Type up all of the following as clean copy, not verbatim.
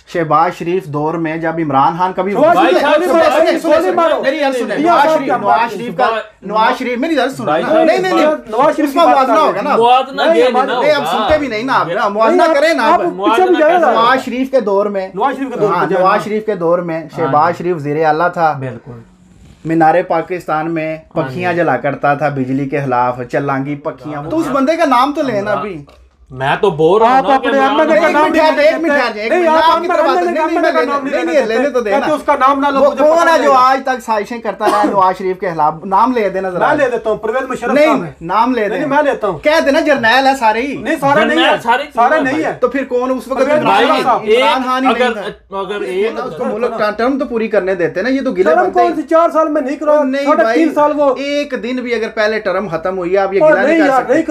शहबाज शरीफ दौर में जब इमरान खान कभी नवाज शरीफ मेरी दर्द सुनो नहीं नवाज शरीफ का मुआवजा होगा ना, नहीं अब सुनते भी नहीं ना, आप मुआवजा करें ना। नवाज शरीफ के दौर में शहबाज शरीफ वज़ीर आला था, बिल्कुल मीनारे पाकिस्तान में पखियां जला करता था बिजली के खिलाफ, चलांगी पखियां, तो उस बंदे का नाम तो लेना अभी। मैं तो बोल रहा हूं अपने लेने तो देना, उसका नाम ना लो। कौन है जो आज तक साजिशें करता रहा नवाज शरीफ के खिलाफ? नाम ले देना जरा। मैं ले देता हूं, परवेज मुशर्रफ नहीं नाम ले दे, मैं लेता हूं। कह देना जर्नैल है सारे ही। नहीं सारे नहीं है, सारे नहीं है। तो फिर कौन उस वक्त? इमरान खान ही अगर उसको मुल्क टर्म तो पूरी करने देते ना, ये तो गिले बनते हैं। 4 साल में नहीं करवा, नहीं भाई 3 साल वो एक दिन भी अगर पहले टर्म खत्म हुई आप ये गिला नहीं कर सकते,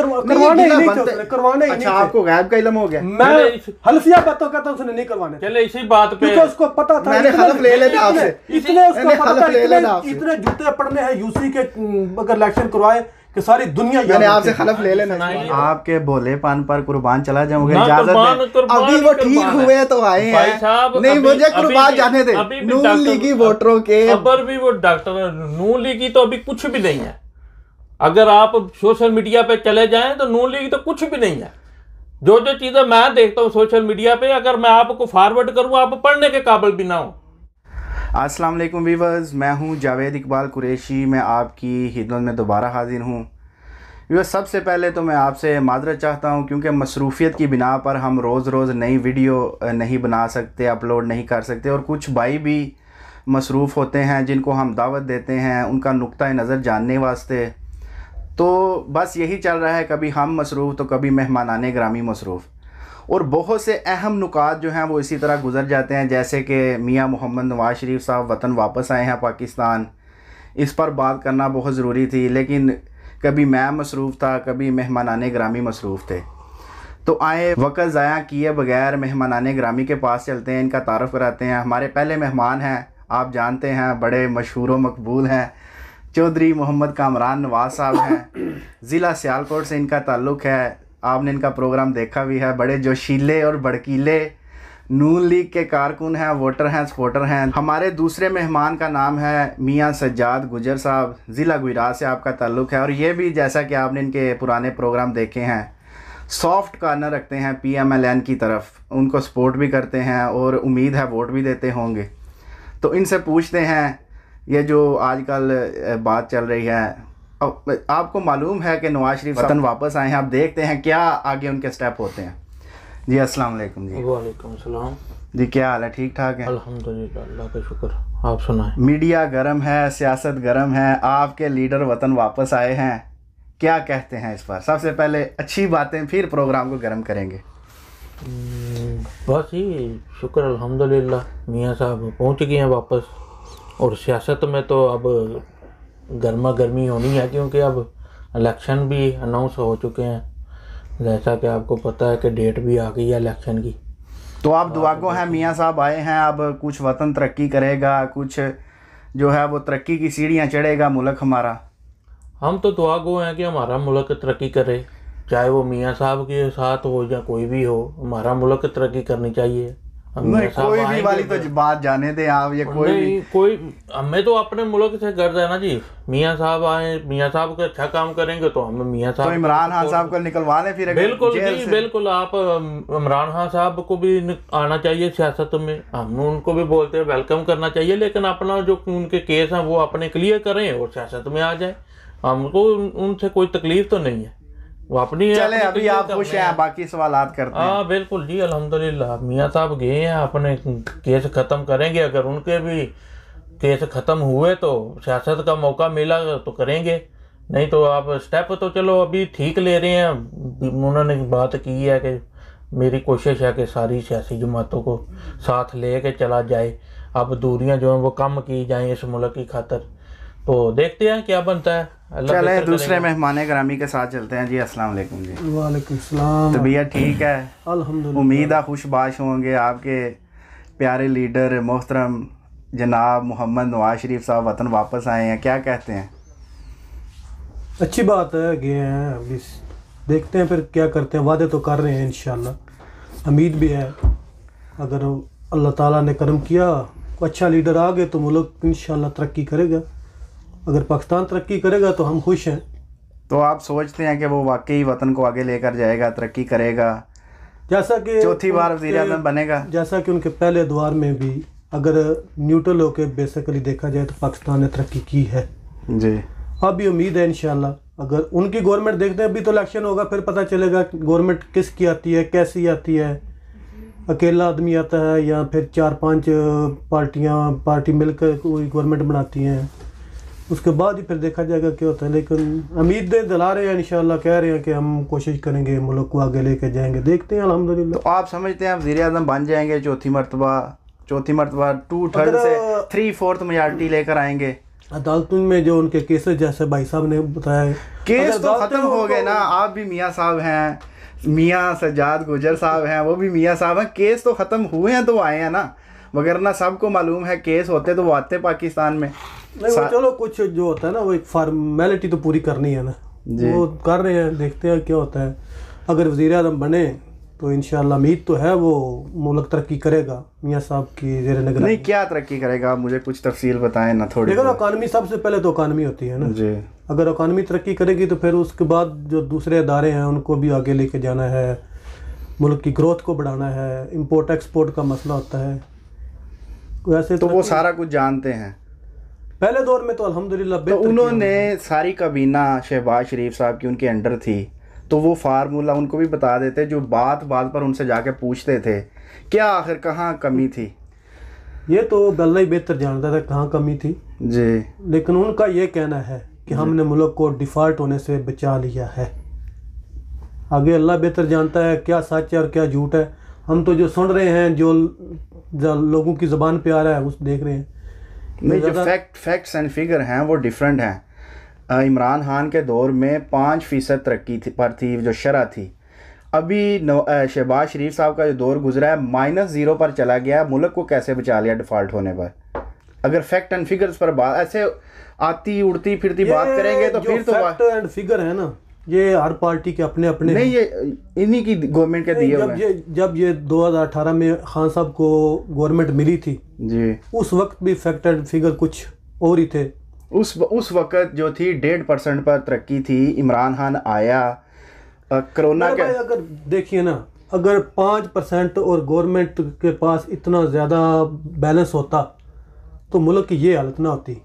करवाने ही। अच्छा आपको गैब का इल्म हो गया? मैं हल्फिया बातों कहता हूं, उसने नहीं करवाने। चले इसी बात पे, क्योंकि उसको पता था, मैंने हल्फ ले लेना आपसे, इतने उसको पता था, इतने जूते पड़ने हैं यूसी के अगर इलेक्शन करवाए कि सारी दुनिया। मैंने आपसे हल्फ ले लेना। आपके भोलेपन पर कुर्बान चला जाऊंगा, इजाजत दें। अभी वो ठीक हुए तो आए हैं, नहीं मुझे कुर्बान जाने दे नून लीगी वोटरों के। अबर भी वो डॉक्टर नून लीगी तो अभी कुछ भी नहीं है। अगर आप सोशल मीडिया पे चले जाएं तो नून लीगी तो कुछ भी नहीं है। जो चीजें मैं देखता हूँ सोशल मीडिया पे, अगर मैं आपको फॉरवर्ड करूँ आप पढ़ने के काबिल भी ना हो। अस्सलाम वालेकुम व्यूअर्स, मैं हूँ जावेद इकबाल कुरैशी, मैं आपकी खिदमत में दोबारा हाजिर हूँ। व्यूअर्स सबसे पहले तो मैं आपसे माजरत चाहता हूँ क्योंकि मसरूफियत की बिना पर हम रोज़ नई वीडियो नहीं बना सकते, अपलोड नहीं कर सकते, और कुछ भाई भी मसरूफ़ होते हैं जिनको हम दावत देते हैं उनका नुक्ता नज़र जानने वास्ते। तो बस यही चल रहा है, कभी हम मसरूफ़ तो कभी मेहमानाने ग्रामी मसरूफ़, और बहुत से अहम नुकात जो हैं वो इसी तरह गुजर जाते हैं, जैसे कि मियां मोहम्मद नवाज शरीफ साहब वतन वापस आए हैं पाकिस्तान। इस पर बात करना बहुत ज़रूरी थी, लेकिन कभी मैं मसरूफ़ था, कभी मेहमानाने ग्रामी मसरूफ़ थे। तो आए वक्त ज़ाया किए बगैर मेहमानाने ग्रामी के पास चलते हैं, इनका तारुफ़ कराते हैं। हमारे पहले मेहमान हैं, आप जानते हैं, बड़े मशहूर व मकबूल हैं, चौधरी मोहम्मद कामरान नवाज साहब हैं। ज़िला सियालकोट से इनका ताल्लुक़ है, आपने इनका प्रोग्राम देखा भी है। बड़े जोशीले और भड़कीले नून लीग के कारकुन हैं, वोटर हैं, सपोर्टर हैं। हमारे दूसरे मेहमान का नाम है मियां सज्जाद गुजर साहब, ज़िला गुजरात से आपका ताल्लुक़ है, और ये भी जैसा कि आपने इनके पुराने प्रोग्राम देखे हैं सॉफ्ट कॉर्नर रखते हैं PMLN की तरफ, उनको सपोर्ट भी करते हैं और उम्मीद है वोट भी देते होंगे। तो इनसे पूछते हैं, ये जो आजकल बात चल रही है, आपको मालूम है कि नवाज शरीफ वतन वापस आए हैं, आप देखते हैं क्या आगे उनके स्टेप होते हैं। जी अस्सलाम वालेकुम। जी वालेकुम सलाम जी, क्या हाल है? ठीक ठाक है अल्हम्दुलिल्लाह, अल्लाह का शुक्र। आप सुनाएं। मीडिया गर्म है, सियासत गर्म है, आपके लीडर वतन वापस आए हैं, क्या कहते हैं इस पर? सबसे पहले अच्छी बातें, फिर प्रोग्राम को गर्म करेंगे। बस ही शुक्र अल्हम्दुलिल्लाह, मियाँ साहब पहुँच गए हैं वापस, और सियासत में तो अब गर्मा गर्मी होनी है, क्योंकि अब इलेक्शन भी अनाउंस हो चुके हैं, जैसा कि आपको पता है कि डेट भी आ गई है इलेक्शन की। तो आप दुआगो हैं, मियाँ साहब आए हैं, अब कुछ वतन तरक्की करेगा, कुछ जो है वो तरक्की की सीढ़ियाँ चढ़ेगा मुल्क हमारा। हम तो दुआगो हैं कि हमारा मुल्क तरक्की करे, चाहे वो मियाँ साहब के साथ हो या कोई भी हो, हमारा मुल्क तरक्की करनी चाहिए। नहीं कोई भी वाली तो बात जाने दें आप, ये कोई हमें तो अपने मुल्क से गर्ज है ना जी। मियाँ साहब आए, मियाँ साहब का अच्छा काम करेंगे तो हम मियाँ साहब, तो इमरान खान साहब को निकलवा लें फिर। बिल्कुल जी बिल्कुल, आप इमरान खान साहब को भी आना चाहिए सियासत में, हम उनको भी बोलते हैं वेलकम करना चाहिए, लेकिन अपना जो उनके केस हैं वो अपने क्लियर करें और सियासत में आ जाए, हमको उनसे कोई तकलीफ तो नहीं है, वो अपनी। चले अभी आप खुश हैं, बाकी सवालात करते हैं। हाँ बिल्कुल जी अल्हम्दुलिल्लाह, मियाँ साहब गए हैं, अपने केस ख़त्म करेंगे, अगर उनके भी केस ख़त्म हुए तो सियासत का मौका मिला तो करेंगे, नहीं तो आप स्टेप तो चलो अभी ठीक ले रहे हैं। उन्होंने बात की है कि मेरी कोशिश है कि सारी सियासी जमातों को साथ ले के चला जाए, अब दूरियां जो हैं वो कम की जाएँ इस मुल्क की खातर, तो देखते हैं क्या बनता है। चले दूसरे मेहमान ग्रामी के साथ चलते हैं। जी अस्सलाम वालेकुम। जी वालेकुम सलाम। तबीयत ठीक है? अल्हम्दुलिल्लाह। उम्मीद है खुशबाश होंगे, आपके प्यारे लीडर मोहतरम जनाब मोहम्मद नवाज शरीफ साहब वतन वापस आए हैं, क्या कहते हैं? अच्छी बात है, गए हैं, अभी देखते हैं फिर क्या करते हैं, वादे तो कर रहे हैं, इंशाल्लाह उम्मीद भी है, अगर अल्लाह ताला ने करम किया, अच्छा लीडर आ गए तो मुल्क इंशाल्लाह तरक्की करेगा। अगर पाकिस्तान तरक्की करेगा तो हम खुश हैं। तो आप सोचते हैं कि वो वाकई वतन को आगे लेकर जाएगा, तरक्की करेगा, जैसा कि चौथी बार वज़ीर-ए-आज़म बनेगा? जैसा कि उनके पहले दौर में भी अगर न्यूट्रल होकर बेसिकली देखा जाए तो पाकिस्तान ने तरक्की की है जी। अब भी उम्मीद है इंशाल्लाह। अगर उनकी गवर्नमेंट देखते हैं, अभी तो इलेक्शन होगा, फिर पता चलेगा गवर्नमेंट किसकी आती है, कैसी आती है, अकेला आदमी आता है या फिर 4-5 पार्टी मिलकर कोई गवर्नमेंट बनाती हैं, उसके बाद ही फिर देखा जाएगा क्या होता है। लेकिन उम्मीदें दिला रहे हैं इंशाल्लाह, कह रहे हैं कि हम कोशिश करेंगे, मुल्क को आगे लेके जाएंगे, देखते हैं अल्हम्दुलिल्लाह। तो आप समझते हैं वज़ीर-ए-आज़म बन जाएंगे चौथी मरतबा 2/3 से 3/4 मेजॉरिटी लेकर आएंगे? अदालतों में जो उनके केसेस, जैसे भाई साहब ने बताया, केस तो ख़त्म हो गए ना। आप भी मियाँ साहब हैं, मियाँ सज्जाद गुजर साहब हैं, वो भी मियाँ साहब हैं, केस तो ख़त्म हुए हैं तो आए हैं ना, वगरना सबको मालूम है केस होते तो वो आते पाकिस्तान में। नहीं वो चलो कुछ जो होता है ना, वो एक फॉर्मेलिटी तो पूरी करनी है ना, वो कर रहे हैं, देखते हैं क्या होता है। अगर वज़ीर-ए-आज़म बने तो इंशाल्लाह उम्मीद तो है वो मुल्क तरक्की करेगा मियाँ साहब की ज़ेर निगरानी। नहीं, क्या तरक्की करेगा, मुझे कुछ तफसील बताएं ना थोड़ी। देखो ना, इकानमी सबसे पहले तो इकानमी होती है ना जी। अगर इकानमी तरक्की करेगी तो फिर उसके बाद जो दूसरे अदारे हैं उनको भी आगे लेके जाना है, मुल्क की ग्रोथ को बढ़ाना है, इंपोर्ट एक्सपोर्ट का मसला होता है। वैसे तो वो सारा कुछ जानते हैं पहले दौर में तो अल्हम्दुलिल्लाह। तो उन्होंने सारी काबीना शहबाज शरीफ साहब की उनके अंडर थी, तो वो फार्मूला उनको भी बता देते, जो बात बात पर उनसे जाके पूछते थे क्या आखिर कहाँ कमी थी। ये तो अल्लाह ही बेहतर जानता था कहाँ कमी थी जी। लेकिन उनका ये कहना है कि हमने मुल्क को डिफ़ॉल्ट होने से बचा लिया है। आगे अल्लाह बेहतर जानता है क्या सच है और क्या झूठ है। हम तो जो सुन रहे हैं, जो लोगों की ज़बान पे आ रहा है, उस देख रहे हैं। नहीं, जो फैक्ट्स एंड फिगर हैं वो डिफरेंट हैं। इमरान खान के दौर में 5% तरक्की पर थी जो शरह थी। अभी शहबाज शरीफ साहब का जो दौर गुजरा है -0 पर चला गया। मुल्क को कैसे बचा लिया डिफ़ॉल्ट होने पर? अगर फैक्ट एंड फिगर्स पर बात ऐसे आती उड़ती फिरती बात करेंगे तो फिर तो फैक्ट एंड फिगर है ना, ये हर पार्टी के अपने अपने नहीं, ये इन्हीं की गवर्नमेंट के दिए हुए। जब ये 2018 में खान साहब को गवर्नमेंट मिली थी जी, उस वक्त भी फैक्ट एंड फिगर कुछ और ही थे। उस वक्त जो थी 1.5% पर तरक्की थी। इमरान खान आया, कोरोना के अगर देखिए ना, अगर 5% और गवर्नमेंट के पास इतना ज़्यादा बैलेंस होता तो मुल्क की ये हालत ना होती।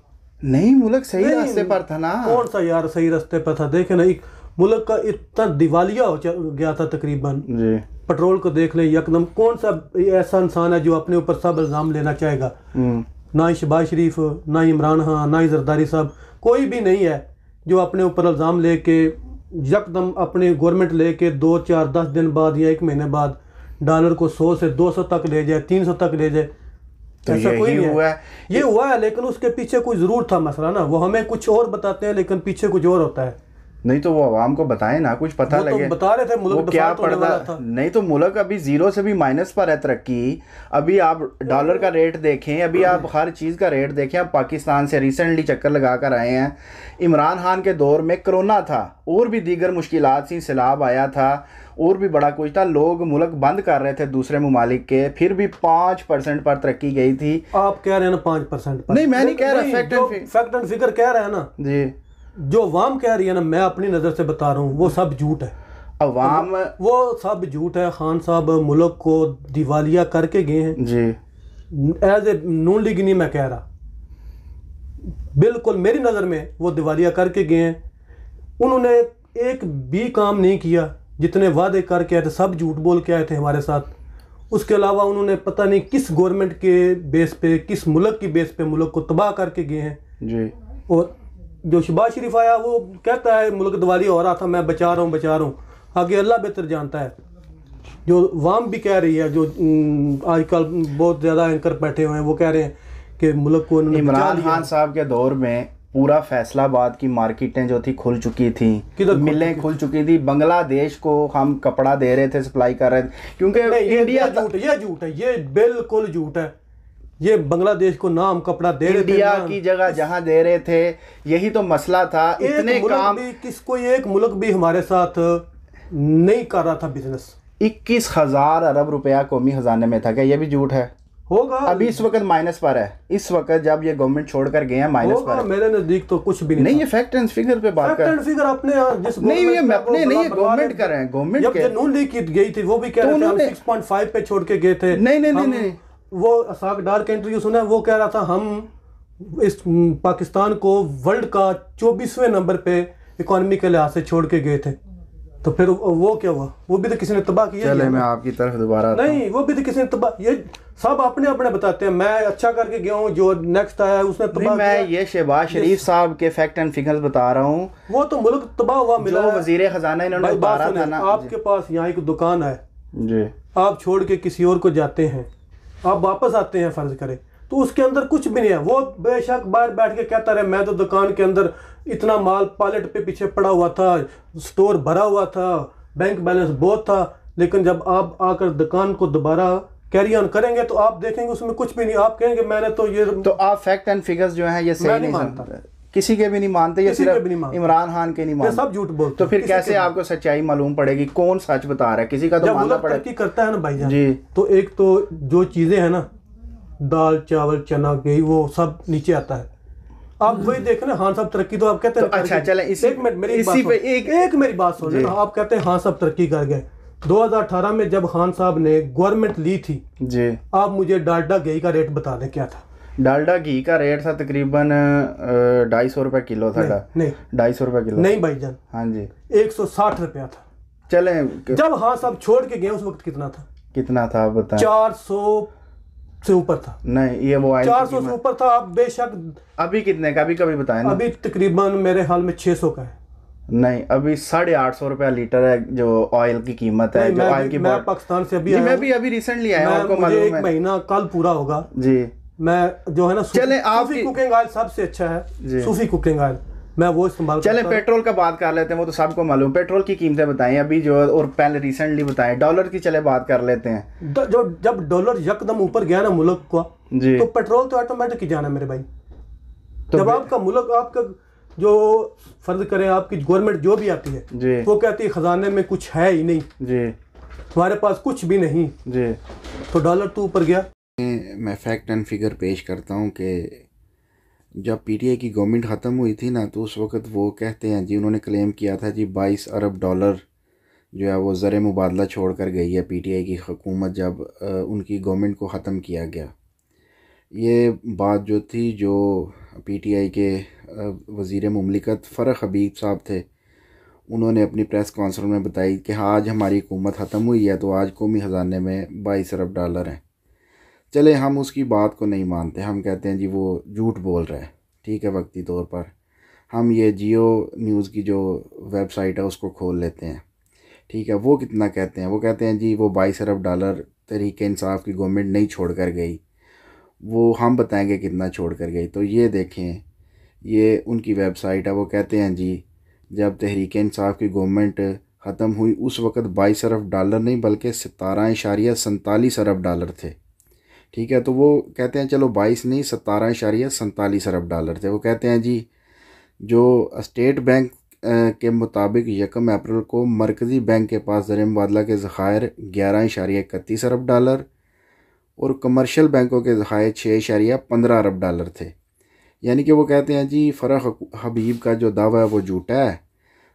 नहीं, मुल्क सही रास्ते पर था ना। कौन सा यार सही रास्ते पर था? देखे ना, एक मुल्क का इतना दिवालिया हो गया था तकरीबन जी। पेट्रोल को देख लें, एकदम कौन सा ऐसा इंसान है जो अपने ऊपर सब इल्ज़ाम लेना चाहेगा? ना ही शहबाज शरीफ, ना ही इमरान खान, ना ही जरदारी साहब, कोई भी नहीं है जो अपने ऊपर इल्ज़ाम लेके यकदम अपनी गवर्नमेंट लेके 2, 4, 10 दिन बाद या 1 महीने बाद डॉलर को 100 से 200 तक ले जाए, 300 तक ले जाए। तो ऐसा कोई नहीं हुआ है। ये हुआ है, लेकिन उसके पीछे कोई ज़रूर था मसला ना। वो हमें कुछ और बताते हैं लेकिन पीछे कुछ और होता है। नहीं तो वो आवाम को बताएं ना, कुछ पता लगे। तो बता रहे थे मुल्क क्या पड़ता। नहीं तो मुल्क अभी 0 से भी माइनस पर है तरक्की। अभी आप डॉलर का रेट देखें, अभी आप हर चीज़ का रेट देखें। आप पाकिस्तान से रिसेंटली चक्कर लगा कर आए हैं। इमरान खान के दौर में कोरोना था और भी दीगर मुश्किलात थी, सैलाब आया था और भी बड़ा कुछ था। लोग मुल्क बंद कर रहे थे दूसरे ममालिक के, फिर भी 5% पर तरक्की गई थी। आप कह रहे हैं ना 5% पर? नहीं, मैं नहीं कह रहा, फैक्ट एंड फिगर कह रहे हैं ना जी। जो अवाम कह रही है ना, मैं अपनी नज़र से बता रहा हूँ, वो सब झूठ है। अवाम वो सब झूठ है। खान साहब मुल्क को दिवालिया करके गए हैं जी। एज ए नून लीग नहीं मैं कह रहा, बिल्कुल मेरी नज़र में वो दिवालिया करके गए हैं। उन्होंने एक भी काम नहीं किया, जितने वादे करके आए थे सब झूठ बोल के आए थे हमारे साथ। उसके अलावा उन्होंने पता नहीं किस गवर्नमेंट के बेस पे, किस मुल्क की बेस पे मुल्क को तबाह करके गए हैं जी। और जो शहबाज शरीफ आया वो कहता है मुल्क दिवालिया हो रहा था, मैं बचा रहा हूँ। आगे अल्लाह बेहतर जानता है। जो वाम भी कह रही है, जो आजकल बहुत ज़्यादा एंकर बैठे हुए हैं, वो कह रहे हैं कि मुल्क को इमरान खान साहब के दौर में पूरा फैसलाबाद की मार्केटें जो थी खुल चुकी थी, मिलें खुल चुकी थी। बांग्लादेश को हम कपड़ा दे रहे थे, सप्लाई कर रहे थे, क्योंकि इंडिया झूठ है, ये बिल्कुल झूठ है। ये बांग्लादेश को नाम कपड़ा दे रहे थे, इंडिया की जगह जहां दे रहे थे, यही तो मसला था। इतने काम भी कोई एक मुल्क भी हमारे साथ नहीं कर रहा था बिजनेस। 21,000 अरब रुपया कौमी खजाने में था। क्या ये भी झूठ है? होगा अभी इस वक्त माइनस पर है, इस वक्त जब ये गवर्नमेंट छोड़कर गए हैं माइनस पर होगा। है। मेरे नजदीक तो कुछ भी नहीं, नहीं ये फैक्ट एंड फिगर पे बात फैक्ट कर एंड फिगर अपने जिस नहीं, ये government अपने को नहीं, ये बर्बाद गवर्नमेंट कर रहे हैं, गवर्नमेंट जब के। नून लीग की गई थी वो भी कह तो रहे थे हम उन्होंने 6.5 पे छोड़ के गए थे। नहीं, नहीं, हम- नहीं। वो असाक डार का इंटरव्यू सुना है, वो कह रहा था हम इस पाकिस्तान को वर्ल्ड का 24वें नंबर पे इकोनॉमी के लिहाज से छोड़ के गए थे। तो फिर वो क्या हुआ? वो भी तो किसी ने तबाह किया ही चले है मैं ना। आपकी तरफ दोबारा आता हूं। नहीं, वो भी तो किसी ने तबाह, ये सब अपने अपने बताते हैं। मैं अच्छा करके गया हूँ, जो नेक्स्ट आया है उसने नहीं, तबाह मैं किया। ये शहबाज शरीफ साहब के फैक्ट एंड फिगर्स बता रहा हूँ। वो तो मुल्क तबाह हुआ मिला जो है। वजीर खजाना इन्होंने भाई बात उतारा था सुने, ना आपके पास यहाँ एक दुकान है, जी, आप छोड़ के किसी और को जाते हैं, आप वापस आते हैं फर्ज करें, तो उसके अंदर कुछ भी नहीं है। वो बेशक बाहर बैठ के कहता रहे मैं तो दुकान के अंदर इतना माल पालेट पे पीछे पड़ा हुआ था, स्टोर भरा हुआ था, बैंक बैलेंस बहुत था, लेकिन जब आप आकर दुकान को दोबारा कैरी ऑन करेंगे तो आप देखेंगे उसमें कुछ भी नहीं। आप कहेंगे मैंने तो ये तो आप फैक्ट एंड फिगर्स जो हैं ये सही मैं नहीं नहीं मानता। समझते, किसी के भी नहीं मानते, ये किसी के भी नहीं सिर्फ मानते। इमरान खान के नहीं ये मानते। सब झूठ बोलते तो हैं, फिर किसी कैसे के- आपको सच्चाई मालूम पड़ेगी? कौन सच बता रहा है? किसी का तो जब मानना मुल्क पड़ेगा तरक्की करता है ना भाईजान, जी। तो एक तो जो चीजें हैं ना, दाल चावल चना गेहूं, वो सब नीचे आता है। आप वही देख ना, हाँ सब तरक्की, तो आप कहते हैं तो अच्छा, चलें इसी- एक मिनट मेरी एक इसी बात पे सुनो। एक- एक मेरी बात सुनो ना, आप कहते हैं हाँ सब तरक्की कर गए। 2018 में जब खान साहब ने गवर्नमेंट ली थी, जी, आप मुझे डालडा घी का रेट बता दें क्या था? डालडा घी का रेट था तकरीबन 250 रुपए किलो था। नहीं 250 रुपए किलो? नहीं भाईजान, हाँ जी। 160 रुपया था। चलें जब हाँ साहब छोड़ के गए उस वक्त कितना था? कितना था आप बताएं? 400 से ऊपर था। नहीं, ये वो ऑयल की 400 से कीमत- ऊपर था। आप बेशक अभी कितने का? अभी कभी बताएं ना। अभी तकरीबन मेरे हाल में 600 का है। नहीं, अभी 850 रुपया लीटर है जो ऑयल की कीमत है। नहीं, जो ऑयल की मैं बॉट- पाकिस्तान से अभी जी, आया मैं हूं। भी अभी रिसेंटली आया हूं, आपको मुझे एक मालूम है महीना कल पूरा होगा। जी। मैं जो है ना चलें, आप सूफी कुकिंग ऑयल सबसे अच्छा जी। है, सूफी कुकिंग ऑयल, मैं वो इस्तेमाल चलें करता हूं। पेट्रोल का बात कर लेते हैं, वो तो सबको मालूम। पेट्रोल की कीमतें बताएं अभी जो, और पहले रिसेंटली बताएं। डॉलर की चले बात कर लेते हैं जो जब डॉलर यकदम ऊपर गया ना मुल्क का, जी। तो पेट्रोल तो ऑटोमेटिक ही जाना मेरे भाई। तो जब आपका मुल्क, आपका जो फर्ज करें आपकी गवर्नमेंट जो भी आती है, जी वो कहती है खजाने में कुछ है ही नहीं, जी तुम्हारे पास कुछ भी नहीं, जी। तो डॉलर तो ऊपर गया। मैं फैक्ट एंड फिगर पेश करता हूँ कि जब पीटीआई की गवर्नमेंट ख़त्म हुई थी ना, तो उस वक्त वो कहते हैं जी, उन्होंने क्लेम किया था जी 22 अरब डॉलर जो है वो ज़र मुबादला छोड़ कर गई है पीटीआई की हुकूमत, जब उनकी गवर्नमेंट को ख़त्म किया गया। ये बात जो थी, जो पीटीआई के वज़ीर मुमलिकत फ़रख हबीब साहब थे, उन्होंने अपनी प्रेस कॉन्फ्रेंस में बताई कि हाँ आज हमारी हुकूमत ख़त्म हुई है, तो आज कौमी ख़जाने में 22 अरब डॉलर हैं। चले हम उसकी बात को नहीं मानते, हम कहते हैं जी वो झूठ बोल रहा है, ठीक है। वक्ती तौर पर हम ये जियो न्यूज़ की जो वेबसाइट है उसको खोल लेते हैं, ठीक है। वो कितना कहते हैं? वो कहते हैं जी वो 22 अरब डॉलर तहरीक इंसाफ की गवर्नमेंट नहीं छोड़ कर गई, वो हम बताएंगे कितना छोड़ कर गई। तो ये देखें, ये उनकी वेबसाइट है। वो कहते हैं जी जब तहरीक इंसाफ की गवर्नमेंट ख़त्म हुई उस वक़्त 22 अरब डॉलर नहीं बल्कि 17.47 अरब डॉलर थे, ठीक है। तो वो कहते हैं चलो 22 नहीं 17.47 अरब डॉलर थे। वो कहते हैं जी जो स्टेट बैंक के मुताबिक 1 अप्रैल को मरकज़ी बैंक के पास ज़र मुबादला के ज़ख़ायर 11.31 अरब डॉलर और कमर्शियल बैंकों के ज़ख़ायर 6.15 अरब डॉलर थे। यानी कि वो कहते हैं जी फ़रख हबीब का जो दावा है वो झूठा है।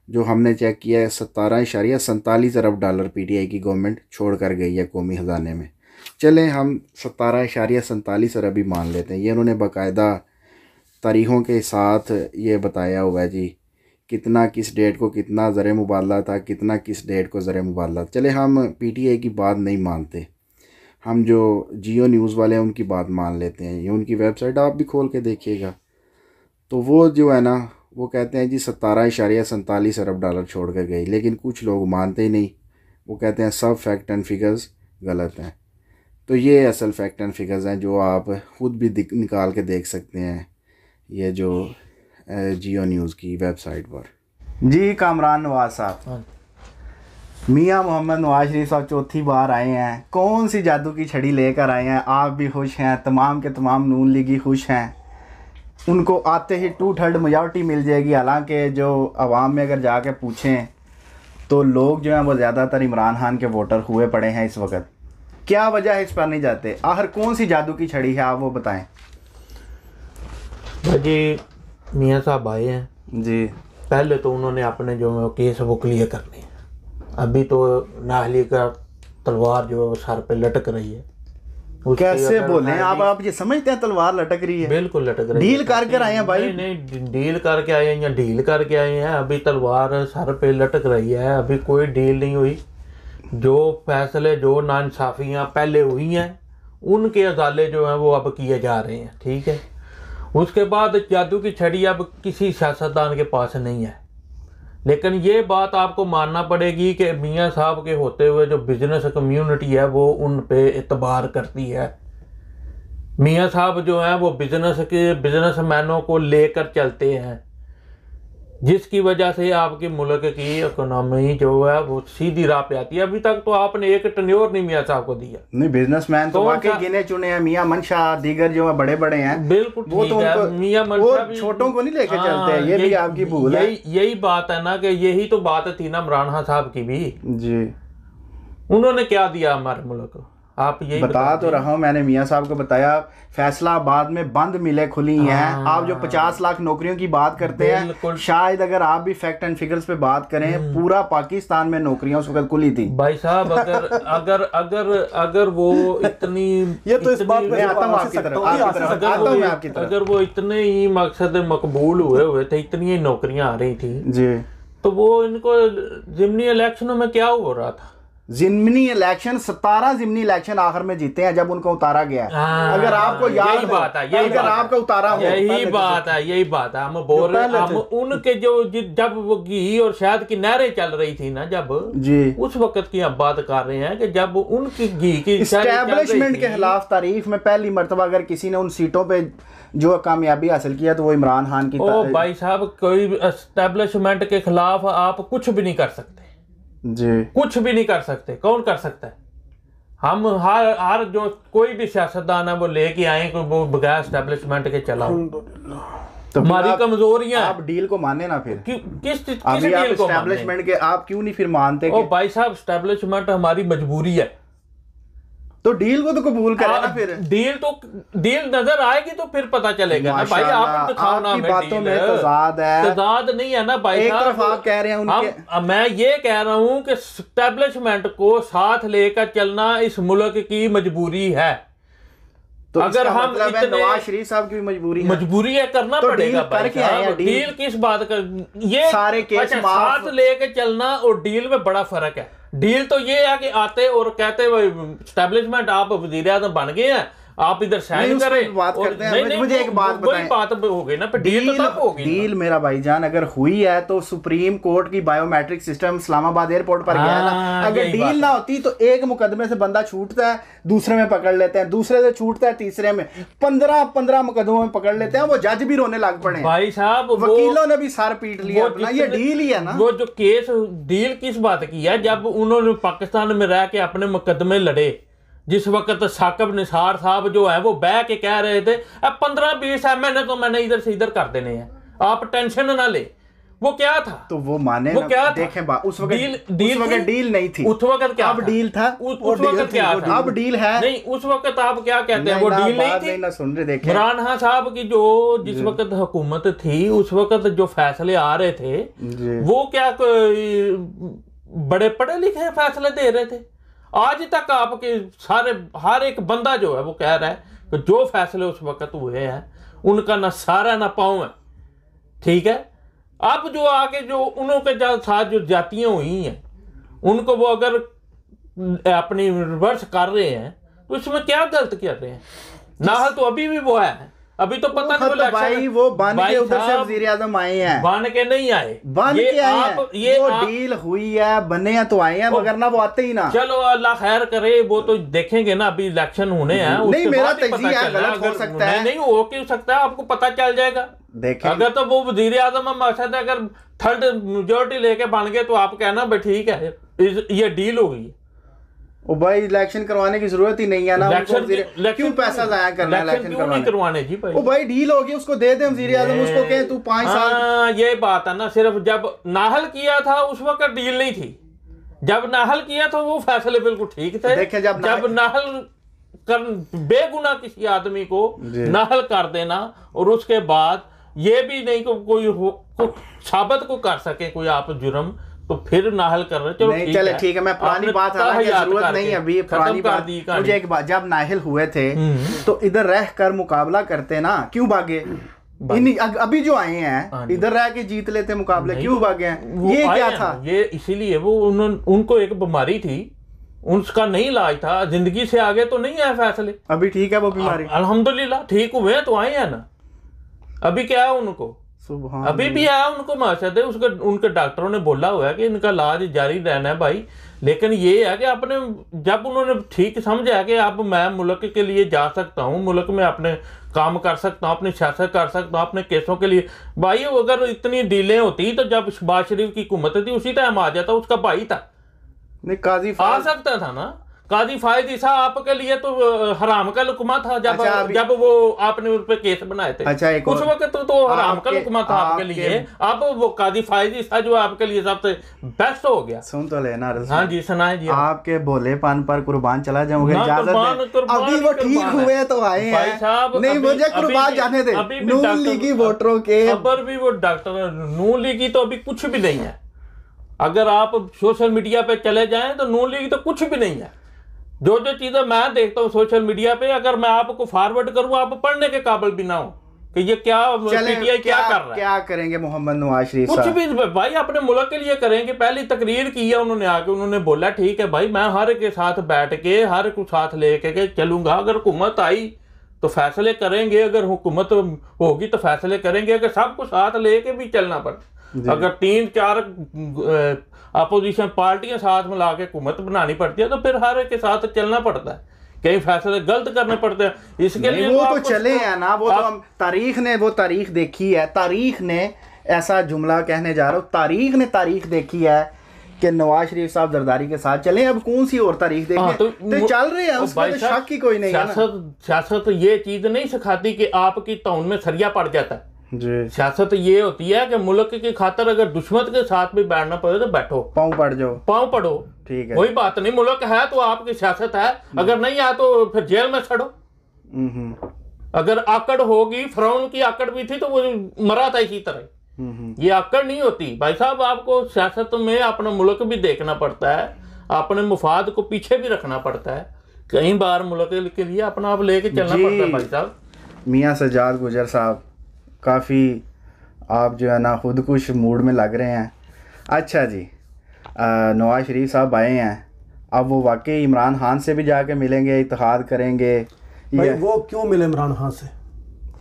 जो हमने चेक किया है 17.47 अरब डॉलर पीटीआई की गवर्नमेंट छोड़ कर गई है कौमी ख़जाने में। चलें हम 17.47 अरब ही मान लेते हैं। ये उन्होंने बाकायदा तारीख़ों के साथ ये बताया हुआ है जी, कितना किस डेट को कितना ज़र मुबादला था, कितना किस डेट को ज़र मुबादला। चले हम पीटीआई की बात नहीं मानते, हम जो जियो न्यूज़ वाले हैं उनकी बात मान लेते हैं। ये उनकी वेबसाइट आप भी खोल के देखिएगा, तो वो जो है ना वो कहते हैं जी 17.47 अरब डॉलर छोड़ कर गई, लेकिन कुछ लोग मानते ही नहीं, वो कहते हैं सब फैक्ट एंड फिगर्स गलत हैं। तो ये असल फैक्ट एंड फिगर्स हैं जो आप ख़ुद भी निकाल के देख सकते हैं ये जो जियो न्यूज़ की वेबसाइट पर। जी कामरान नवाज साहब, मियाँ मोहम्मद नवाज शरीफ साहब चौथी बार आए हैं, कौन सी जादू की छड़ी लेकर आए हैं? आप भी खुश हैं, तमाम के तमाम नून लीगी खुश हैं, उनको आते ही 2/3 मेजॉरिटी मिल जाएगी। हालांकि जो आवाम में अगर जाके पूछें तो लोग जो हैं वो ज़्यादातर इमरान खान के वोटर हुए पड़े हैं इस वक्त। क्या वजह है इस पर नहीं जाते? आखिर कौन सी जादू की छड़ी है, आप वो बताएं। जी मियाँ साहब आए हैं जी, पहले तो उन्होंने अपने जो केस वो क्लियर करने हैं। अभी तो नाहली का तलवार जो है वो सर पे लटक रही है। कैसे बोले आप ये समझते हैं तलवार लटक रही है? बिल्कुल लटक रही है। डील करके आए हैं भाई? नहीं डील करके आए हैं या डील करके आए हैं, अभी तलवार सर पे लटक रही है, अभी कोई डील नहीं हुई। जो फैसले जो नाइंसाफियाँ पहले हुई हैं उनके अदाले जो हैं वो अब किए जा रहे हैं, ठीक है। उसके बाद जादू की छड़ी अब किसी सियासतदान के पास नहीं है, लेकिन ये बात आपको मानना पड़ेगी कि मियाँ साहब के होते हुए जो बिजनेस कम्युनिटी है वो उन पे एतबार करती है। मियाँ साहब जो हैं वो बिजनेसमैनों को लेकर चलते हैं, जिसकी वजह से आपके मुल्क की इकोनॉमी जो है वो सीधी राह पे आती है। अभी तक तो आपने एक टन्योर नहीं मियाँ साहब को दिया। नहीं, बिजनेसमैन तो वाकई गिने चुने हैं, मियाँ मनशा दीगर जो है बड़े बड़े हैं, बिल्कुल वो ठीक तो है। मियाँ मनशा भी छोटों को नहीं लेके हाँ, चलते हैं, ये भी आपकी भूल है। यही बात है ना, कि यही तो बात थी ना इमरान खान साहब की भी। जी, उन्होंने क्या दिया हमारे मुल्क को, आप यही बता तो रहा हूँ। मैंने मियाँ साहब को बताया फैसलाबाद में बंद मिलें खुली हैं। आप जो 50 लाख नौकरियों की बात करते हैं, शायद अगर आप भी फैक्ट एंड फिगर्स पे बात करें, पूरा पाकिस्तान में नौकरियां उस वक्त खुली थी भाई साहब। अगर वो इतनी ये तो इस बात मैं आता हूँ आपकी तरफ, अगर वो इतने ही मकसद मकबूल हुए थे, इतनी ही नौकरियां आ रही थी जी, तो वो इनको जिमनी इलेक्शनों में क्या हो रहा था? जिमनी इलेक्शन 17 जिमनी इलेक्शन आखिर में जीते हैं जब उनको उतारा गया। अगर आपको याद यही बात है, अगर आपका उतारा हो, यही बात है हम बोल रहे हैं। हम उनके जब वो घी और शहद की नहरें चल रही थी ना, जब जी, उस वक्त की हम बात कर रहे हैं कि जब उनकी घी की एस्टैब्लिशमेंट के खिलाफ तारीख में पहली मर्तबा अगर किसी ने उन सीटों पे जो कामयाबी हासिल किया तो वो इमरान खान की। ओ भाई साहब, कोई एस्टैब्लिशमेंट के खिलाफ आप कुछ भी नहीं कर सकते जी, कुछ भी नहीं कर सकते। कौन कर सकता है? हम हर जो कोई भी सियासतदान है वो लेके आए कि वो बगैर एस्टैब्लिशमेंट के चला। तो हमारी कमजोरियां आप डील को माने ना फिर। किस डील को एस्टैब्लिशमेंट के आप क्यों नहीं फिर मानते? ओ भाई साहब, एस्टैब्लिशमेंट हमारी मजबूरी है, तो डील को तो कबूल करें ना फिर। डील नजर आएगी तो फिर पता चलेगा ना भाई। आप दिखाओ ना, आपकी बातों में तजाद नहीं है ना भाई एक तरफ आप कह रहे हैं उनके। मैं ये कह रहा हूं कि एस्टैब्लिशमेंट को साथ लेकर चलना इस मुल्क की मजबूरी है। तो अगर हम मतलब नवाज शरीफ साहब की मजबूरी है करना तो पड़ेगा करके आए हैं। डील किस बात का? ये सारे केस साथ लेके चलना और डील में बड़ा फर्क है। डील तो ये है कि आते और कहते एस्टैब्लिशमेंट आप वजीर आज़म बन गए हैं, आप इधर साइन करें। बात करते हैं। मुझे एक बात बताएं, बात हो गई ना, डील तो तब होगी। डील मेरा भाईजान अगर हुई है तो सुप्रीम कोर्ट की बायोमेट्रिक सिस्टम इस्लामाबाद एयरपोर्ट पर गया है ना। अगर डील ना होती तो एक मुकदमे से बंदा छूटता है, दूसरे में पकड़ लेते हैं, दूसरे से छूटता है, तीसरे में 15 मुकदमों में पकड़ लेते हैं। वो जज भी रोने लग पड़े भाई साहब, वकीलों ने भी सर पीट लिया अपना। ये डील ही है ना। वो जो केस डील किस बात की है? जब उन्होंने पाकिस्तान में रह के अपने मुकदमे लड़े, जिस वक्त साकिब निसार साहब जो है वो बह के कह रहे थे अब 15-20 एमएनए तो मैंने इधर से इधर कर देने हैं, आप टेंशन ना ले। वो क्या था? तो वो माने वो क्या देखें उस वक्त डील नहीं थी। उस वक्त क्या अब डील था, उस वक्त क्या था? अब डील है। नहीं, उस वक्त आप क्या कहते हैं? वो डील नहीं थी ना। सुन रहे देखें, इमरान खान साहब की जो जिस वक्त हुकूमत थी उस वक्त जो फैसले आ रहे थे वो क्या बड़े पढ़े लिखे फैसले दे रहे थे। आज तक आपके हर एक बंदा जो है वो कह रहा है कि जो फैसले उस वक्त हुए हैं उनका ना सारा ना पाँव है, ठीक है। अब जो आगे जो उनके साथ जो जातियां हुई हैं उनको वो अगर अपनी रिवर्स कर रहे हैं तो इसमें क्या गलत कर रहे हैं? नाहल तो अभी भी वो है, अभी तो पता नहीं भाई वो बन के उधर से वजीर आज़म आए हैं, बन के नहीं आए, बन के आए हैं। ये डील हुई है, बने हैं तो आए हैं, मगर ना वो आते ही ना। चलो अल्लाह खैर करे, वो तो देखेंगे ना, अभी इलेक्शन होने हैं। नहीं, मेरा तज्जिया गलत हो सकता है। नहीं हो क्यों सकता है, आपको पता चल जाएगा। देखें, अगर तो वो वजीर आज़म में मकसद है अगर थर्ड मेजोरिटी लेके बन गए तो आप कहना भाई ठीक है ये डील हो गई। ओ भाई इलेक्शन करवाने की जरूरत ही नहीं है ना। क्यों पैसा जाया करना है इलेक्शन करवाने जी भाई? ओ भाई डील होगी, उसको दे दे वजीर आज़म, उसको कहे तू 5 साल। ये बात है ना, सिर्फ जब नाहल किया था उस वक्त डील नहीं थी, जब नाहल किया तो वो फैसले बिल्कुल ठीक थे। देखिए जब नाहल कर बेगुनाह किसी आदमी को नाहल कर देना और उसके बाद ये भी नहीं को कोई साबित को कर सके कोई आप जुर्म, तो फिर नाहल कर रहे। चलो नहीं, चले ठीक है, मैं पुरानी बात जरूरत नहीं अभी पुरानी बात। मुझे एक बात, जब नाहल हुए थे तो इधर रह कर मुकाबला करते ना, क्यों भागे? अभी जो आए हैं इधर रह के जीत लेते मुकाबले, क्यों भागे हैं? ये क्या था? ये इसीलिए वो उनको एक बीमारी थी, उसका नहीं इलाज था, जिंदगी से आगे तो नहीं आए फैसले। अभी ठीक है वो बीमारी, अल्हम्दुलिल्लाह ठीक हुए तो आए हैं ना। अभी क्या है उनको, अभी भी आया उनको माशाद है, उसके उनके डॉक्टरों ने बोला हुआ है कि इनका इलाज जारी रहना है भाई। लेकिन ये है कि अपने जब उन्होंने ठीक समझा कि अब मैं मुल्क के लिए जा सकता हूँ, मुल्क में अपने काम कर सकता हूँ, अपनी सियासत कर सकता हूँ, अपने केसों के लिए। भाई अगर इतनी डीलें होती तो जब शहबाज शरीफ की हुकूमत थी उसी टाइम आ जाता, उसका भाई था, नहीं काजी आ सकता था ना। काजी फायद ईसा आपके लिए तो हराम का लुकमा था जब जब वो आपने उन पे केस बनाए थे। अच्छा, उस वक्त तो हराम का लुकमा था आपके लिए। अब वो काजी फायद ईसा जो आपके लिए सबसे बेस्ट हो गया। सुन तो लेना। हाँ जी सुनाए जी। आपके भोलेपन पर कुर्बान चला जाऊंगा, इजाजत दें। अभी वो ठीक हुए तो आए हैं साहब, नहीं मुझे कुर्बान जाने दे। नून लीगी वोटरों के खबर भी वो डॉक्टर नून लीगी तो अभी कुछ भी नहीं है। अगर आप सोशल मीडिया पे चले जाएं तो नून लीगी तो कुछ भी नहीं है। जो जो चीजें मैं देखता हूँ सोशल मीडिया पे, अगर मैं आपको फॉरवर्ड करूँ आप पढ़ने के काबिल भी ना हो कि ये क्या पीटीआई क्या कर रहा है। क्या करेंगे मोहम्मद नवाज शरीफ कुछ भी भाई अपने मुल्क के लिए करेंगे। पहली तकरीर की है उन्होंने आके, उन्होंने बोला ठीक है भाई मैं हर के साथ बैठ के हर को साथ लेके चलूंगा। अगर हुकूमत आई तो फैसले करेंगे, अगर हुकूमत होगी तो फैसले करेंगे, अगर सबको साथ लेके भी चलना पड़े। अगर 3-4 अपोजिशन पार्टियां साथ मिला के हुकूमत बनानी पड़ती है तो फिर हर एक के साथ चलना पड़ता है, कई फैसले गलत करने पड़ते हैं। इसके लिए वो तो चले हैं ना, वो तो हम तारीख ने वो तारीख देखी है। तारीख ने ऐसा जुमला कहने जा रहा हूँ, तारीख ने तारीख देखी है कि नवाज शरीफ साहब जरदारी के साथ चले। अब कौन सी और तारीख देखें? तो चल रहे हैं, उसमें तो शक ही कोई नहीं है। सियासत ये चीज नहीं सिखाती कि आपकी तौन में सरिया पड़ जाता है। सियासत ये होती है कि मुल्क की खातर अगर दुश्मन के साथ भी बैठना पड़े तो बैठो, पाँव पड़ जाओ, पाँव पड़ो, ठीक है, कोई बात नहीं। मुल्क है तो आपकी सियासत है, अगर नहीं है तो फिर जेल में छड़ो। अगर आकड़ होगी, फिरौन की आकड़ भी थी तो वो मरा था इसी तरह। ये आकड़ नहीं होती भाई साहब। आपको सियासत में अपना मुल्क भी देखना पड़ता है, अपने मुफाद को पीछे भी रखना पड़ता है। कई बार मुल्क के लिए अपना आप लेके चलना पड़ता है भाई साहब। मियाँ सज्जाद गुजर साहब, काफ़ी आप जो है ना खुदकुश मूड में लग रहे हैं। अच्छा जी, नवाज शरीफ साहब आए हैं, अब वो वाकई इमरान खान से भी जाके मिलेंगे, इत्तेहाद करेंगे? भाई वो क्यों मिले इमरान खान से?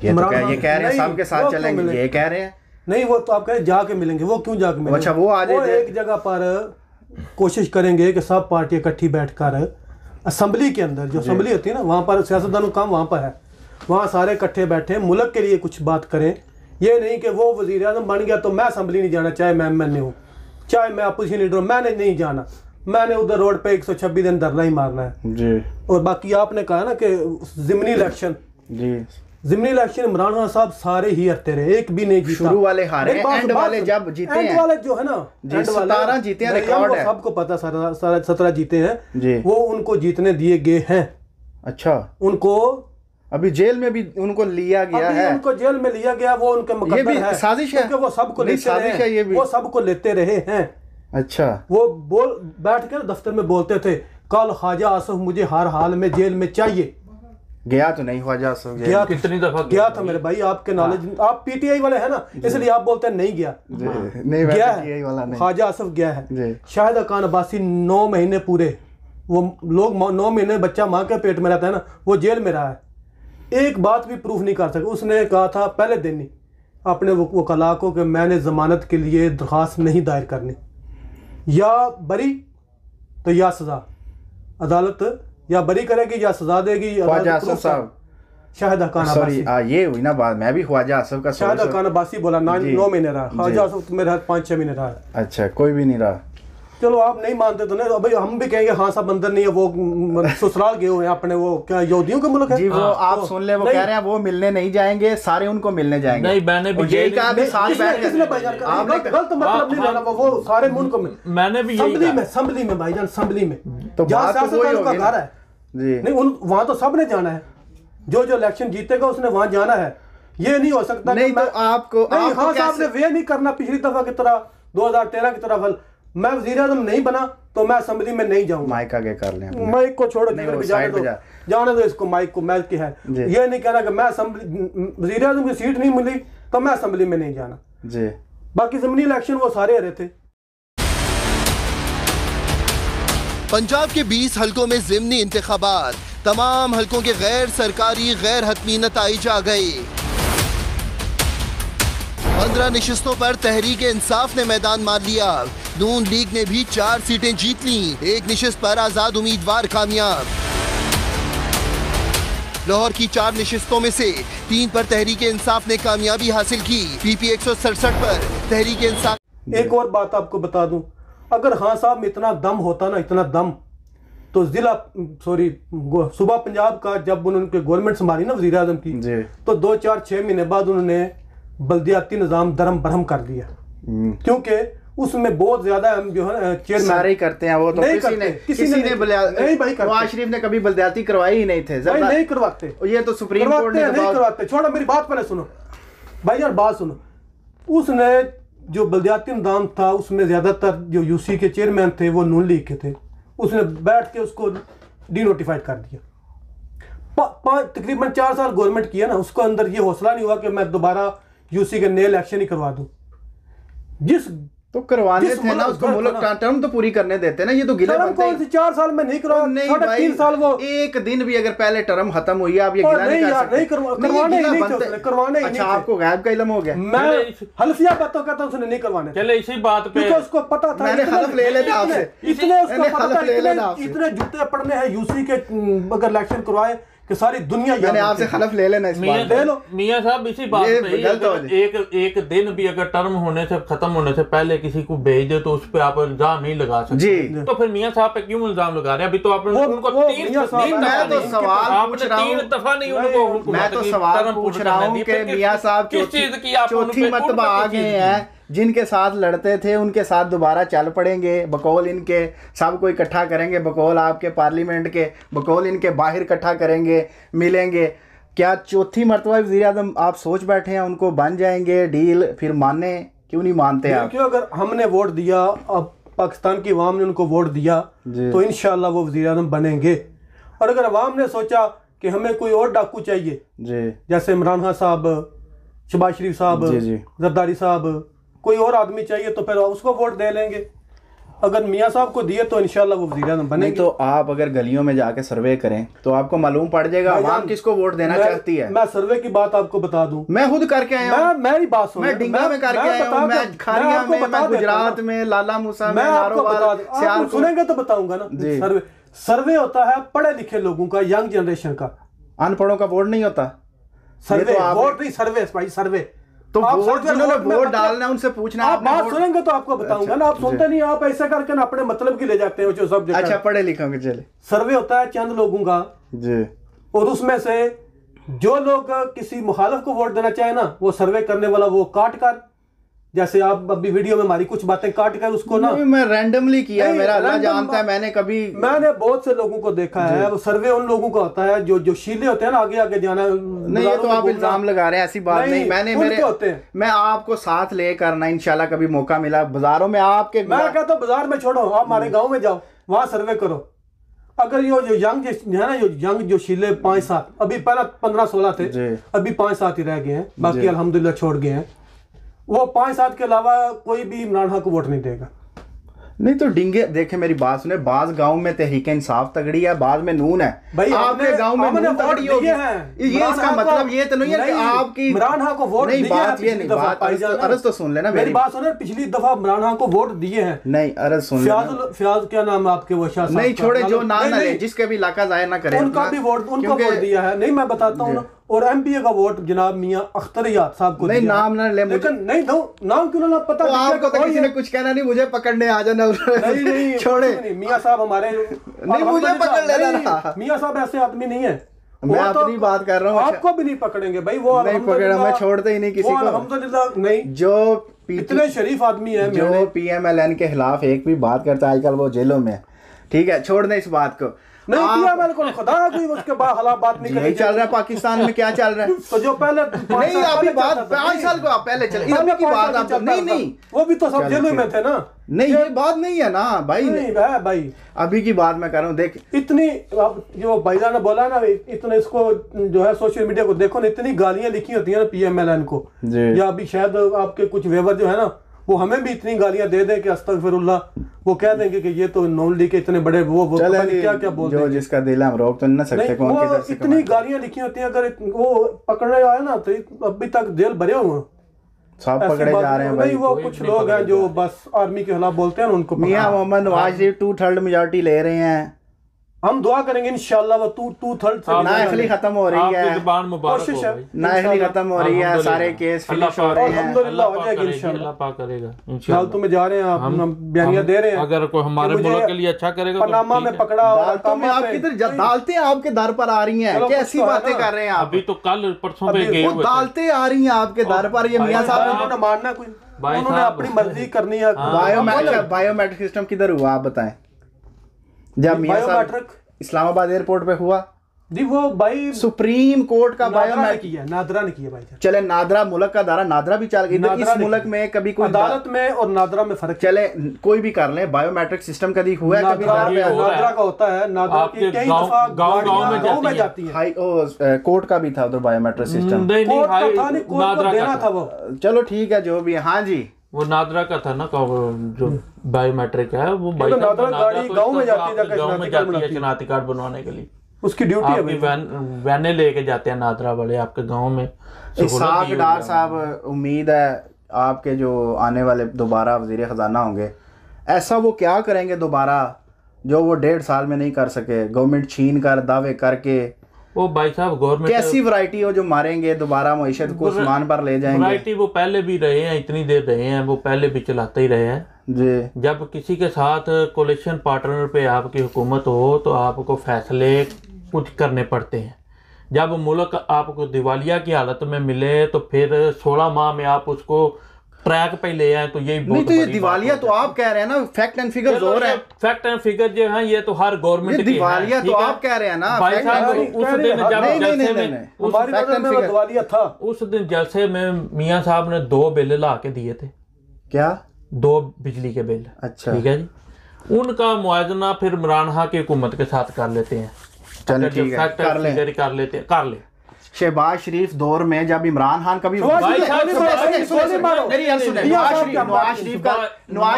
ये कह रहे हैं सबके साथ चलेंगे, ये कह रहे हैं। नहीं वो तो आप कह रहे जाके मिलेंगे, वो क्यों जाके मिलेंगे? अच्छा वो आ जाए एक जगह पर कोशिश करेंगे कि सब पार्टी इकट्ठी बैठकर असम्बली के अंदर, जो असम्बली होती है ना, वहाँ पर सियासतदानों का काम वहाँ पर है, वहाँ सारे इकट्ठे बैठे मुल्क के लिए कुछ बात करें। ये नहीं कि वो वज़ीर आज़म बन गया तो मैं असम्बली नहीं जाना, चाहे मैं एमएलए हूँ, चाहे मैं अपोजिशन लीडर हूँ, मैंने नहीं जाना, मैंने उधर रोड पे 126 दिन धरना ही मारना है जी। और बाकी आपने कहा ना कि ज़िमनी इलेक्शन जी, ज़िमनी इलेक्शन इमरान खान साहब सारे ही हरते रहे, एक भी नहीं जीता। शुरू वाले हारे, एंड वाले जब जीते हैं, एंड वाले जो है ना, एंड वाले 17 जीते हैं, रिकॉर्ड है, सबको पता, सारा 17 जीते हैं, वो उनको जीतने दिए गए हैं। अच्छा, उनको अभी जेल में भी उनको लिया गया है, उनको जेल में लिया गया, वो उनके मुकद्दर है, साजिश है, वो सबको लेते रहे, ये भी वो सबको लेते रहे हैं। अच्छा, वो बोल बैठ कर दफ्तर में बोलते थे कल ख्वाजा आसिफ मुझे हर हाल में जेल में चाहिए। गया तो नहीं ख्वाजा आसिफ, गया कितनी दफा गया था मेरे भाई, आपके नॉलेज, आप पीटीआई वाले हैं ना, इसलिए आप बोलते हैं नहीं गया, नहीं गया है, ख्वाजा आसिफ गया है। शाहिद खान अब्बासी 9 महीने पूरे, वो लोग 9 महीने बच्चा माँ के पेट में रहता है ना, वो जेल में रहा है, एक बात भी प्रूफ नहीं कर सके। उसने कहा था पहले दिन ही अपने वकला को कि मैंने ज़मानत के लिए दरख्वास्त नहीं दायर करनी, या बरी तो या सज़ा, अदालत या बरी करेगी या सज़ा देगी। ख्वाजा आसिफ साहब, शाहिद खान अब्बासी, ये हुई ना बात, मैं भी ख्वाजा आसिफ का, शाहिद खान अब्बासी बोला 9 महीने रहा, ख्वाजा आसिफ मेरे हाथ 5-6 महीने रहा। अच्छा, कोई भी नहीं रहा। चलो आप नहीं मानते तो नहीं, भाई हम भी कहेंगे हाँ सब अंदर नहीं है, वो ससुराल गए हुए हैं अपने, वो क्या यहूदियों का मुल्क है जी, वो आप सुन ले, वो कह रहे हैं वो मिलने नहीं जाएंगे, सारे उनको मिलने जाएंगे। नहीं, मैंने भी यही कहा कि साथ बैठ किसने भाईजान गलत मतलब नहीं लेना, वो सारे मुल्क में, मैंने भी यही कहा। असम्बली में भाईजान, असम्बली में तो जहाँ बात तो वही सियासतदान का होगी घर है जी। नहीं, उन वहां तो सबने जाना है, जो जो इलेक्शन जीतेगा उसने वहां जाना है। ये नहीं हो सकता नहीं तो आपको हाँ साहब ने वे नहीं करना पिछली दफा की तरह 2013 की तरह, मैं वजीर आजम नहीं बना तो मैं असेंबली में नहीं जाऊंगा। माइक आगे कर लें अपने। माइक को छोड़ो, जाने दो इसको, माइक को, मैच की है। ये नहीं कहना कि मैं असेंबली वजीर आजम की सीट नहीं मिली तो मैं असेंबली में नहीं जाना जी। बाकी ज़मीनी इलेक्शन वो सारे हरे थे। पंजाब के 20 हलकों में ज़िमनी इंतखाबात, तमाम हलकों के गैर सरकारी गैर हतमी नताइज आ गए। 15 नशिस्तों पर तहरीक इंसाफ ने मैदान मार लिया। नून लीग ने भी 4 सीटें जीत ली, 1 नशिस्त पर आजाद उम्मीदवार कामयाब। लाहौर की 4 नशिस्तों में से 3 पर तहरीक इंसाफ ने कामयाबी हासिल की। पीपी 167 पर तहरीक इंसाफ। एक और बात आपको बता दूं, अगर खान साहब में इतना दम होता ना, इतना दम, तो सूबा पंजाब का जब उन्होंने गवर्नमेंट संभाली ना वजीर आजम की, तो 2-4-6 महीने बाद उन्होंने बल्दियाती निज़ाम दरम बरहम कर दिया, क्योंकि उसमें बहुत ज्यादा जो है चेयरमैन सारे ही करते हैं, वो तो किसी ने नहीं भाई, नवाज शरीफ ने कभी बल्दियाती करवाई ही नहीं थे, नहीं करवाते, ये तो सुप्रीम कोर्ट ने नहीं करवाते। छोड़ो मेरी बात पहले सुनो भाई यार, बात सुनो। उसने जो बल्दियाती निज़ाम था उसमें ज्यादातर जो यूसी के चेयरमैन थे वो नून लीग के थे, उसने बैठ के उसको डीनोटिफाइड कर दिया। तकरीबन 4 साल गवर्नमेंट किया ना, उसको अंदर ये हौसला नहीं हुआ कि मैं दोबारा यूसी के नए इलेक्शन ही करवा दूं। जिस तो करवाने थे ना उसको, मुल्क टर्म तो पूरी करने देते ना, ये तो गिला बनते हैं। 4 साल में नहीं करवा, नहीं भाई, 3 साल वो एक दिन भी अगर पहले टर्म खत्म हुई है आप ये गिला नहीं कर सकते। नहीं करवाने ही नहीं। अच्छा, आपको गैब का इल्म हो गया? मैं हल्फिया बातों कहता हूं उसने नहीं करवाने। चले इसी बात पे, क्योंकि उसको पता था, मैंने हलफ ले लेना आपसे, इतने उसको पता था, इतने जूते पड़ने हैं यूसी के अगर इलेक्शन करवाए कि सारी दुनिया। मैंने आपसे हलफ ले लेना, इस बात ले लो मियां साहब, इसी बात पे एक दिन भी अगर टर्म होने से खत्म होने से पहले किसी को भेज दे तो उस पे आप इल्जाम नहीं लगा सकते जी। तो फिर मियां साहब पे क्यों इल्जाम लगा रहे हैं? अभी तो आपने उनको 3 दफा नहीं, उनको मैं तो सवाल पूछ रहा हूँ कि मियां साहब चौथी मर्तबा आ गए हैं, जिनके साथ लड़ते थे उनके साथ दोबारा चल पड़ेंगे, बकौल इनके सबको इकट्ठा करेंगे, बकौल आपके पार्लियामेंट के, बकौल इनके बाहर इकट्ठा करेंगे, मिलेंगे। क्या चौथी मर्तबा वज़ीर आज़म आप सोच बैठे हैं उनको बन जाएंगे डील? फिर माने क्यों नहीं मानते आप? क्यों, अगर हमने वोट दिया, अब पाकिस्तान की अवाम ने उनको वोट दिया तो इंशाअल्लाह वो वज़ीर आज़म बनेंगे। और अगर अवाम ने सोचा कि हमें कोई और डाकू चाहिए जी, जैसे इमरान खान साहब, शहबाज शरीफ साहब, जरदारी साहब, कोई और आदमी चाहिए तो फिर उसको वोट दे लेंगे। अगर मियां साहब को दिए तो इंशाल्लाह वो वज़ीर आज़म बनेंगे। तो आप अगर गलियों में जाके सर्वे करें तो आपको मालूम पड़ जाएगा आवाम किसको वोट देना चाहती है। मैं सर्वे की बात आपको बता दूं, मैं खुद करके आया हूं, मेरी बात सुनो, मैं डिंगा में करके आया हूं, मैं खारिया में, मैं गुजरात में, लाला मूसा में, नारोवाल, आप सुनेंगे तो बताऊंगा ना। सर्वे होता है पढ़े लिखे लोगों का, यंग जनरेशन का। अनपढ़ों का वोट नहीं होता। सर्वे वोट नहीं, सर्वे भाई, सर्वे तो वोट जिन्होंने वोट डालना है उनसे पूछना। आप बात सुनेंगे तो आपको बताऊंगा ना, आप सुनते नहीं, आप ऐसा करके ना अपने मतलब की ले जाते हो जो सब। अच्छा, पढ़े लिखे होंगे, चले। सर्वे होता है चंद लोगों का जी, और उसमें से जो लोग किसी मुखालिफ को वोट देना चाहे ना, वो सर्वे करने वाला वो काट कर, जैसे आप अभी वीडियो में हमारी कुछ बातें काट कर उसको ना, मैं रैंडमली किया है, मेरा अल्लाह जानता है। मैंने बहुत से लोगों को देखा है। वो सर्वे उन लोगों का होता है जो शीले होते हैं ना, आगे आगे जाना। नहीं, ये तो आप इल्जाम लगा रहे हैं, ऐसी बात नहीं। मैं आपको साथ लेकर ना इंशाल्लाह कभी मौका मिला बाजारों में आपके, मैं कहता हूँ बाजार में छोड़ो, आप हमारे गाँव में जाओ, वहाँ सर्वे करो। अगर ये जो यंग है ना, यंग जो शीले 5-7, अभी पहले 15-16 थे, अभी 5-7 ही रह गए हैं, बाकी अल्हम्दुलिल्लाह छोड़ गए हैं। वो 5-7 के अलावा कोई भी इमरान खान को वोट नहीं देगा। नहीं तो डिंगे, देखे मेरी बात सुने, बाज गांव में तहरीक इंसाफ तगड़ी है, बाद में नून है। भाई आपके गांव में नून तगड़ी होगी, ये इसका मतलब ये तो नहीं है कि आपकी इमरान खान को वोट नहीं, बात ये नहीं, बात अर्ज तो सुन लेना मेरी बात सुने। पिछली दफा इमरान खान को वोट दिए हैं। नहीं, अर्ज सुन, फयाज क्या नाम है आपके, वो नहीं छोड़े, जो नाम ना ले, जिसके भी इलाका जाहिर ना करे, उनका भी वोट, उनको वोट दिया है। नहीं, मैं बताता हूँ ना, और एमपीए का वोट जनाब मियां अख्तर याद साहब को नहीं, नाम ना ले मुझे, लेकिन नहीं दो नाम क्यों ना पता आपको तो किसी ने कुछ कहना नहीं, मुझे पकड़ने आ जाना। नहीं नहीं छोड़े, मियां साहब हमारे नहीं मुझे पकड़ लेना। मियां साहब ऐसे आदमी नहीं है, मैं अपनी बात कर रहा हूँ। आपको भी नहीं पकड़ेंगे भाई, वो नहीं पकड़ा, मैं छोड़ते ही नहीं किसी को। अल्हम्दुलिल्लाह नहीं, जो इतने शरीफ आदमी है, जो PMLN के खिलाफ एक भी बात करता है आजकल वो जेलों में। ठीक है, छोड़ दें इस बात को। नहीं PML को खुदा कोई उसके बाद खिलाफ बात नहीं यही चल रहा है पाकिस्तान में, क्या चल रहा है? तो जो पहले नहीं अभी बात 5 साल को आप पहले चले, अभी की बात आप नहीं वो भी तो सब जेलों में थे ना। नहीं ये बात नहीं है ना भाई, नहीं है भाई, अभी की बात मैं कर रहा हूँ। देख इतनी अब जो भाईजान ने बोला ना, इतने इसको जो है सोशल मीडिया को देखो ना, इतनी गालियां लिखी होती है ना PMLN को, या अभी शायद आपके कुछ वेवर जो है ना वो हमें भी इतनी गालियां दे दे कि अस्तगफिरुल्लाह, वो कह देंगे कि ये तो नॉन लीग के इतने बड़े वो क्या क्या बोलते हैं। जो जिसका दिल है हम रोक तो नहीं सकते, कौन किधर से इतनी गालियां लिखी होती हैं, अगर वो पकड़ने आए ना तो अभी तक जेल भरे हुए हैं, सब पकड़े जा रहे हैं भाई। वो कुछ लोग हैं जो बस आर्मी के खिलाफ बोलते हैं उनको। मियां मोहम्मद नवाज शरीफ 2/3 मेजॉरिटी ले रहे हैं, हम दुआ करेंगे इंशाल्लाह वो 2/3 से नाअहली खत्म हो रही है, कोशिश है नाअहली खत्म हो रही है, सारे केस फिनिश हो रहे हैं, अल्हम्दुलिल्लाह हो जाएगी इंशाल्लाह। पाक करेगा इंशाल्लाह। तुम्हें जा रहे हैं, हम बयानियां दे रहे हैं, अगर कोई हमारे मुल्क के लिए अच्छा करेगा तो पनामा में पकड़ा, अदालतों में आप किधर अदालतें आपके दर पर आ रही हैं, कैसी बातें कर रहे हैं आप? अभी तो कल परसों पे गए हुए थे, अदालतें आ रही हैं आपके दर पर। ये मियां साहब ने मानना कोई, उन्होंने अपनी मर्जी करनी है। बायोमेट्रिक सिस्टम किधर हुआ आप बताएं? जब मियां साहब इस्लामाबाद एयरपोर्ट पे हुआ जी, वो भाई सुप्रीम कोर्ट का बायोमेट्रिक किया, नादरा ने किया भाई। चले नादरा मुल्क का दारा, नादरा भी चल गई इस मुल्क में कभी कोई अदालत में और नादरा में फर्क। चले कोई भी कर ले, बायोमेट्रिक सिस्टम कभी हुआ है कभी? नादरा का होता है, नादरा की कई दफा गांव में जाती है। हाई कोर्ट का भी था उधर बायोमेट्रिक सिस्टम, कोर्ट का था नहीं, कोर्ट को देना था वो। चलो ठीक है जो भी है। हाँ जी, वो नादरा का था ना, जो बायोमेट्रिक है वो गाड़ी गाँव में जाती है शनाख्ती कार्ड बनवाने के लिए, उसकी ड्यूटी है। वैने लेके जाते हैं नादरा वाले आपके गांव में। इसाक डार साहब, उम्मीद है आपके जो आने वाले दोबारा वजीर खजाना होंगे, ऐसा वो क्या करेंगे दोबारा जो वो 1.5 साल में नहीं कर सके? गवर्नमेंट छीन कर दावे करके, वो भाई साहब गवर्नमेंट कैसी वैरायटी हो जो मारेंगे दोबारा, मईशत को आसमान पर ले जाएंगे? वैरायटी वो पहले भी रहे हैं, इतनी देर रहे हैं, वो पहले भी चलाते ही रहे हैं जी। जब किसी के साथ कोलिशन पार्टनर पे आपकी हुकूमत हो तो आपको फैसले कुछ करने पड़ते हैं। जब मुल्क आपको दिवालिया की हालत में मिले तो फिर 16 माह में आप उसको ट्रैक पे ले आए, तो यही नहीं तो ये दिवालिया तो आप कह रहे हैं ना, फैक्ट एंड फिगर और है। फैक्ट एंड फिगर जो है ये तो हर गवर्नमेंट की दिवालिया तो आप कह रहे हैं ना भाई साहब। उस दिन जब जलसे में दिवालिया था, उस दिन जलसे में मियां साहब ने 2 बिल ला के दिए थे। क्या? 2 बिजली के बिल। अच्छा ठीक है जी, उनका मुआवजा फिर इमरान खान की हुकूमत के साथ कर लेते हैं। चलो ठीक है, कर लेते हैं, कर ले। शहबाज शरीफ दौर में जब इमरान खान कभी नवाज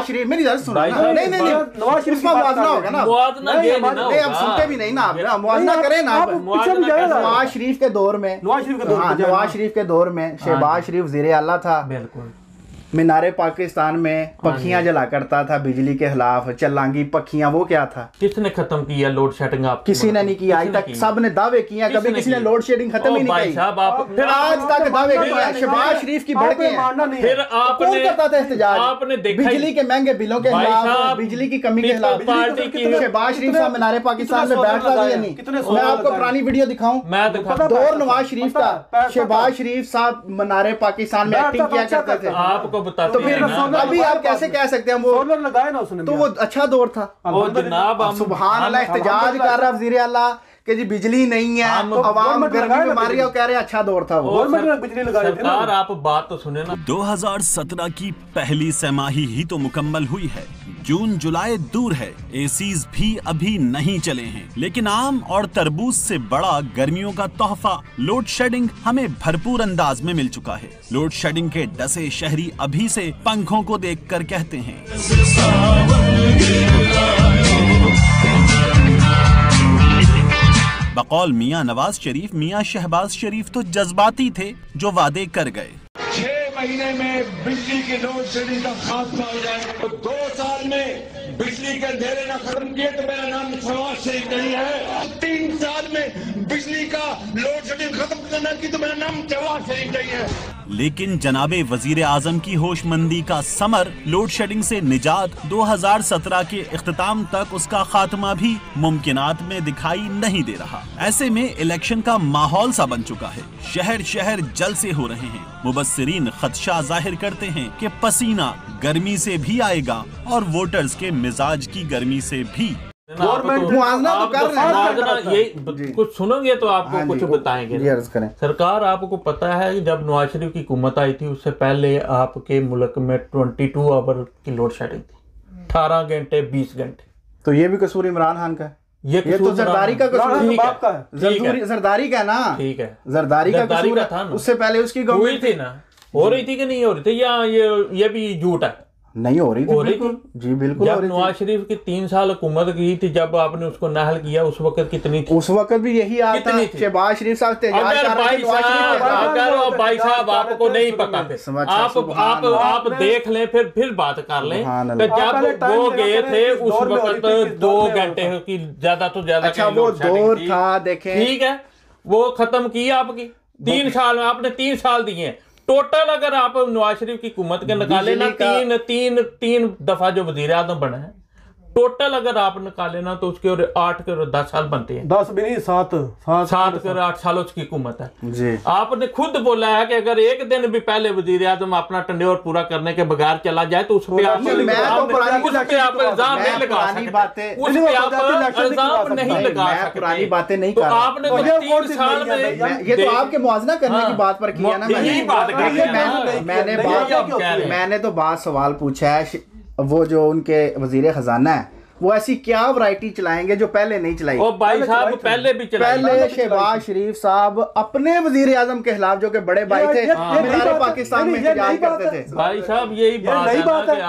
शरीफ मेरी गल सुनो, नहीं नवाज शरीफ का मुआवजा होगा ना, नहीं हम सुनते भी नहीं ना, आप मुआवजा करें ना। नवाज शरीफ के दौर में, नवाज शरीफ के दौर में शहबाज शरीफ वज़ीर आला था, बिल्कुल। मीनारे पाकिस्तान में पखियां जला करता था बिजली के खिलाफ, चलांगी पखियां, वो क्या था? किसने खत्म किया लोड शेडिंग? आप किसी ने नहीं किया, आज तक सब ने दावे किया, कभी किसी ने लोड शेडिंग खत्म ही नहीं की। फिर आज तक दावे किया शहबाज शरीफ की भड़के हैं। फिर आपने करता था एहतजाज, आपने देखा बिजली के महंगे बिलों के खिलाफ, बिजली की कमी के खिलाफ। शहबाज शरीफ साहब मीनारे पाकिस्तान में बैठता था या नहीं? मैं आपको पुरानी वीडियो दिखाऊं, दौर नवाज शरीफ का, शहबाज शरीफ साहब मीनारे पाकिस्तान में एक्टिंग किया करते थे। आपको तो फिर अभी आप कैसे कह सकते हैं वो सोलर लगाया ना उसने, तो वो अच्छा दौर था। जनाब सुभान अल्लाह, एहतजाज कर रहा वज़ीर आला कि जी बिजली नहीं है तो अवाम गर्मी में मार रही है, कह रहे हैं अच्छा दौर था वो। बिजली लगाई थी ना। आप बात तो सुने ना, 2017 की पहली छमाही ही तो मुकम्मल हुई है। जून जुलाई दूर है, एसीज भी अभी नहीं चले हैं, लेकिन आम और तरबूज से बड़ा गर्मियों का तोहफा लोड शेडिंग हमें भरपूर अंदाज में मिल चुका है। लोड शेडिंग के डसे शहरी अभी से पंखों को देखकर कहते हैं बकौल मियां नवाज शरीफ, मियां शहबाज शरीफ तो जज्बाती थे जो वादे कर गए। 6 महीने में बिजली की लोड शेडिंग का खात्मा हो जाए, तो 2 साल में बिजली के अंधेरे न खत्म किए तो मेरा नाम नवाज शरीफ नहीं है। 3 साल में बिजली का लोड शेडिंग खत्म करना की तो मेरा नाम जवाहर शरीफ नहीं है। लेकिन जनाबे वजीर आजम की होशमंदी का समर लोड शेडिंग से निजात 2017 के इख्तिताम तक उसका खात्मा भी मुमकिनात में दिखाई नहीं दे रहा। ऐसे में इलेक्शन का माहौल सा बन चुका है, शहर शहर जलसे हो रहे हैं। मुबस्सिरीन खदशा जाहिर करते हैं कि पसीना गर्मी से भी आएगा और वोटर्स के मिजाज की गर्मी से भी। गवर्नमेंट मुआवजा तो कर रहे हैं। ये कुछ सुनोगे तो आपको हाँ कुछ जी, बताएंगे। जी, अर्ज करें। सरकार, आपको पता है कि जब नवाज शरीफ की हुकूमत आई थी उससे पहले आपके मुल्क में 22 आवर की लोड शेडिंग थी, 18 घंटे 20 घंटे। तो ये भी कसूर इमरान खान का है? ये तो कसूर जरदारी का कसूर ठीक है, बाप का है। जरदारी का है ना? ठीक है, जरदारी का कसूर था है। ना। उससे पहले उसकी हुई गवर्नमेंट थी ना, हो रही थी कि नहीं हो रही थी, या ये भी झूठ है? नहीं हो रही थी, हो रही बिल्कुल थी। जी, बिल्कुल हो जब रही थी। नवाज शरीफ की 3 साल हुकूमत की थी, जब आपने उसको नाहल किया, उस वक्त कितनी थी? उस वक्त भी यही हाल था। कितनी थी? शहबाज शरीफ साहब तेजाब अगर कर रहे थे, भाई नवाज शरीफ के खिलाफ। अगर भाई साहब आपको नहीं पता थे, आप देख लें, फिर बात कर लें कि जब वो गए थे उस वक्त 2 घंटे की ज्यादा तो ज्यादा। अच्छा, वो दौर था, देखें। ठीक है, वो खत्म की आपकी 3 साल, आपने 3 साल दिए हैं टोटल। अगर आप नवाज शरीफ की हुकूमत के निकाले ना, तीन दफा जो वजीर आजम बना है, टोटल अगर आप निकाले ना तो उसके और 8 के और 10 साल बनते हैं। 10 भी नहीं, 7 कर 8 साल उसकी हुकूमत है जी। आपने खुद बोला है कि अगर एक दिन भी पहले वजीर आजम अपना टेन्योर पूरा करने के बगैर चला जाए तो उस पे आप इल्जाम नहीं लगा सकते, उस पे आप इल्जाम नहीं लगा सकते। पुरानी बातें नहीं तो कर रहा। आपने तो 3 साल में ये तो आपके मुआवजा करने की बात पर किया ना यही बात मैंने तो बात सवाल पूछा है। वो जो उनके वजीर खजाना है, वो ऐसी क्या वैरायटी चलाएंगे जो पहले नहीं चलाई? और भाई साहब पहले भी चलाई। पहले शहबाज शरीफ साहब अपने वजीर आजम के खिलाफ, जो कि बड़े भाई थे, मीनार पाकिस्तान में एहतजाज करते थे। भाई साहब यही बात है कि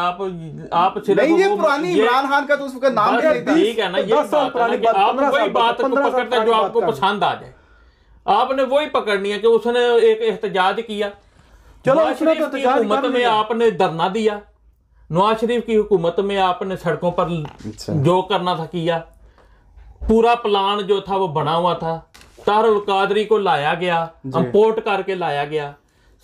आप सिर्फ नहीं, ये पुरानी इमरान खान का तो उसका नाम नहीं था। ठीक है ना, ये बात है कि आप वही बात को पकड़ते हैं जो आपको पसंद आ जाए। आपने वही पकड़नी है कि उसने एक एहतजाज किया, नवाज शरीफ की हुकूमत में आपने धरना दिया, नवाज शरीफ की हुकूमत में आपने सड़कों पर जो करना था किया, पूरा प्लान जो था वो बना हुआ था। तारुल कादरी को लाया गया, इंपोर्ट करके लाया गया,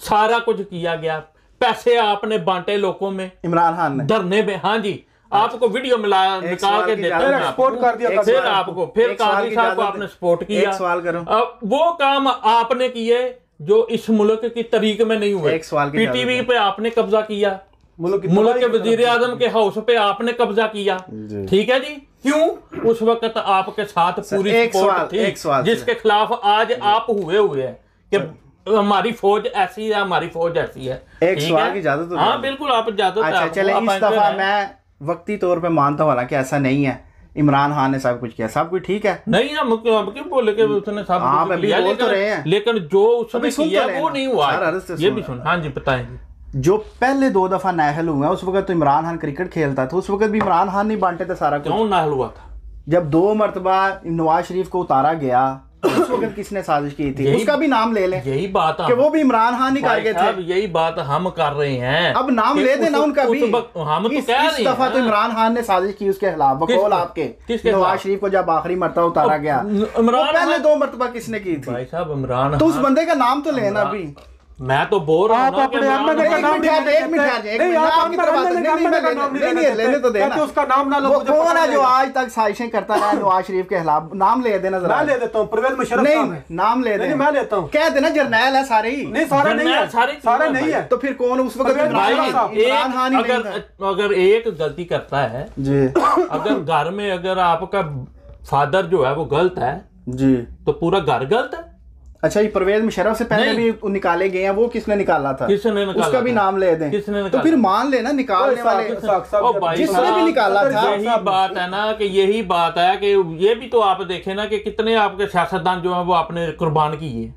सारा कुछ किया गया, पैसे आपने बांटे लोगों में, इमरान खान ने धरने में। हाँ जी, आपको वीडियो मिला निकाल के देते हैं, एक्सपोर्ट कर दिया, फिर कादरी साहब को आपने सपोर्ट किया। सवाल करो, अब वो काम आपने किए जो इस मुल्क की तरीक में नहीं हुए। पीटीवी पे आपने कब्जा किया, मुल्क के वजीर आजम के हाउस पे आपने कब्जा किया, ठीक है जी। क्यों? उस वक्त आपके साथ पूरी सपोर्ट थी, जिसके खिलाफ आज आप हुए हैं कि हमारी फौज ऐसी है, हमारी फौज ऐसी है। एक सवाल की इजाजत? हाँ बिल्कुल, आप इजाजत। अच्छा चले, इस दफा मैं वक्ती तौर पे मानता हूँ हालांकि ऐसा नहीं है, इमरान खान ने सब कुछ किया, सब कुछ ठीक है। नहीं, हम क्यों बोले कि उसने सब कुछ किया, लेकिन जो उसने किया वो नहीं हुआ। ये भी सुन। हाँ जी, बताएंगे। जो पहले 2 दफा नाहल हुआ, उस वक्त तो इमरान खान क्रिकेट खेलता था, उस वक्त भी इमरान खान नहीं बांटे थे सारा कुछ। क्यों नाहल हुआ था? जब 2 मरतबा नवाज शरीफ को उतारा गया, उस वक्त किसने साजिश की थी? उसका भी नाम ले लें। यही बात कि वो भी इमरान खान ही करके थे। यही बात हम कर रहे हैं। अब नाम ले देना उनका भी। हम तो कह रहे हैं, इस दफा तो इमरान खान ने साजिश की उसके खिलाफ, बकौल आपके। नवाज शरीफ को जब आखिरी मरतबा उतारा गया, इमरान पहले 2 मरतबा किसने की थी? भाई साहब इमरान, तो उस बंदे का नाम तो लेना भी। मैं तो बोल रहा हूं कि उसका नाम ना लो। कौन है जो आज तक साजिशें करता रहा नवाज शरीफ के खिलाफ? नाम ले देना जरा। मैं ले देता हूँ, परवेज मुशर्रफ नहीं, नाम ले दे। मैं लेता हूँ। कह देना जर्नैल है सारे ही। नहीं, सारा नहीं है, सारा नहीं है। तो फिर कौन उस वक्त? इमरान खान ही नहीं था। अगर एक गलती करता है जी, अगर घर में अगर आपका फादर जो है वो गलत है जी, तो पूरा घर गलत है। अच्छा, ये परवेज मुशर्रफ से पहले भी निकाले गए हैं, वो किसने निकाला था? किसने निकाला? उसका भी नाम ले दें। किसने तो फिर मान लेना निकालने वाले जिसने भी निकाला था। यही बात है ना, कि यही बात है कि ये भी तो आप देखें ना कि कितने आपके सियासतदान जो है वो आपने कुर्बान किए।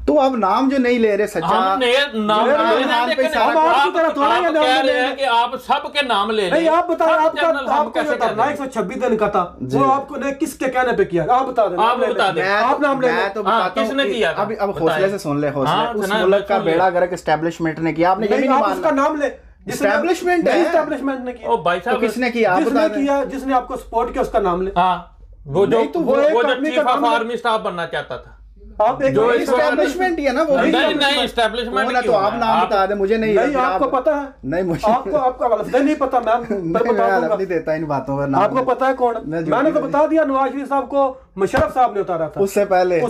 तो अब नाम जो नहीं ले रहे सच्चा नाम कह रहे हैं कि आप सबके नाम ले नहीं। आप बताओ, आपका 126 दिन का था, वो आपको ने किसके कहने पे किया? आप बता दें। आप बता दें। आप नाम ले। मैं तो बताता हूं किसने किया। अब हौसले से सुन ले, हौसले। उस मुल्क का बेड़ा गर्क एस्टैब्लिशमेंट ने किया, आपने ये भी नहीं माना। उसका नाम ले। एस्टैब्लिशमेंट है, एस्टैब्लिशमेंट ने किया। ओ भाई साहब, किसने किया? जिसने किया, जिसने आपको सपोर्ट किया, उसका नाम ले। हाँ, वो जो चीफ ऑफ आर्मी स्टाफ बनना चाहता था, आप एक एस्टेब्लिशमेंट ही है ना वो। नहीं एस्टेब्लिशमेंट तो आप नाम बता दें, मुझे नहीं। नहीं आपको पता है? नहीं मुझे आपका लफ्ज़ नहीं पता। मैं नहीं देता इन बातों पर। आपको पता है कौन? मैंने तो बता दिया, नवाज शरीफ साहब को मुशर्रफ साहब ने उतारा था। उससे पहले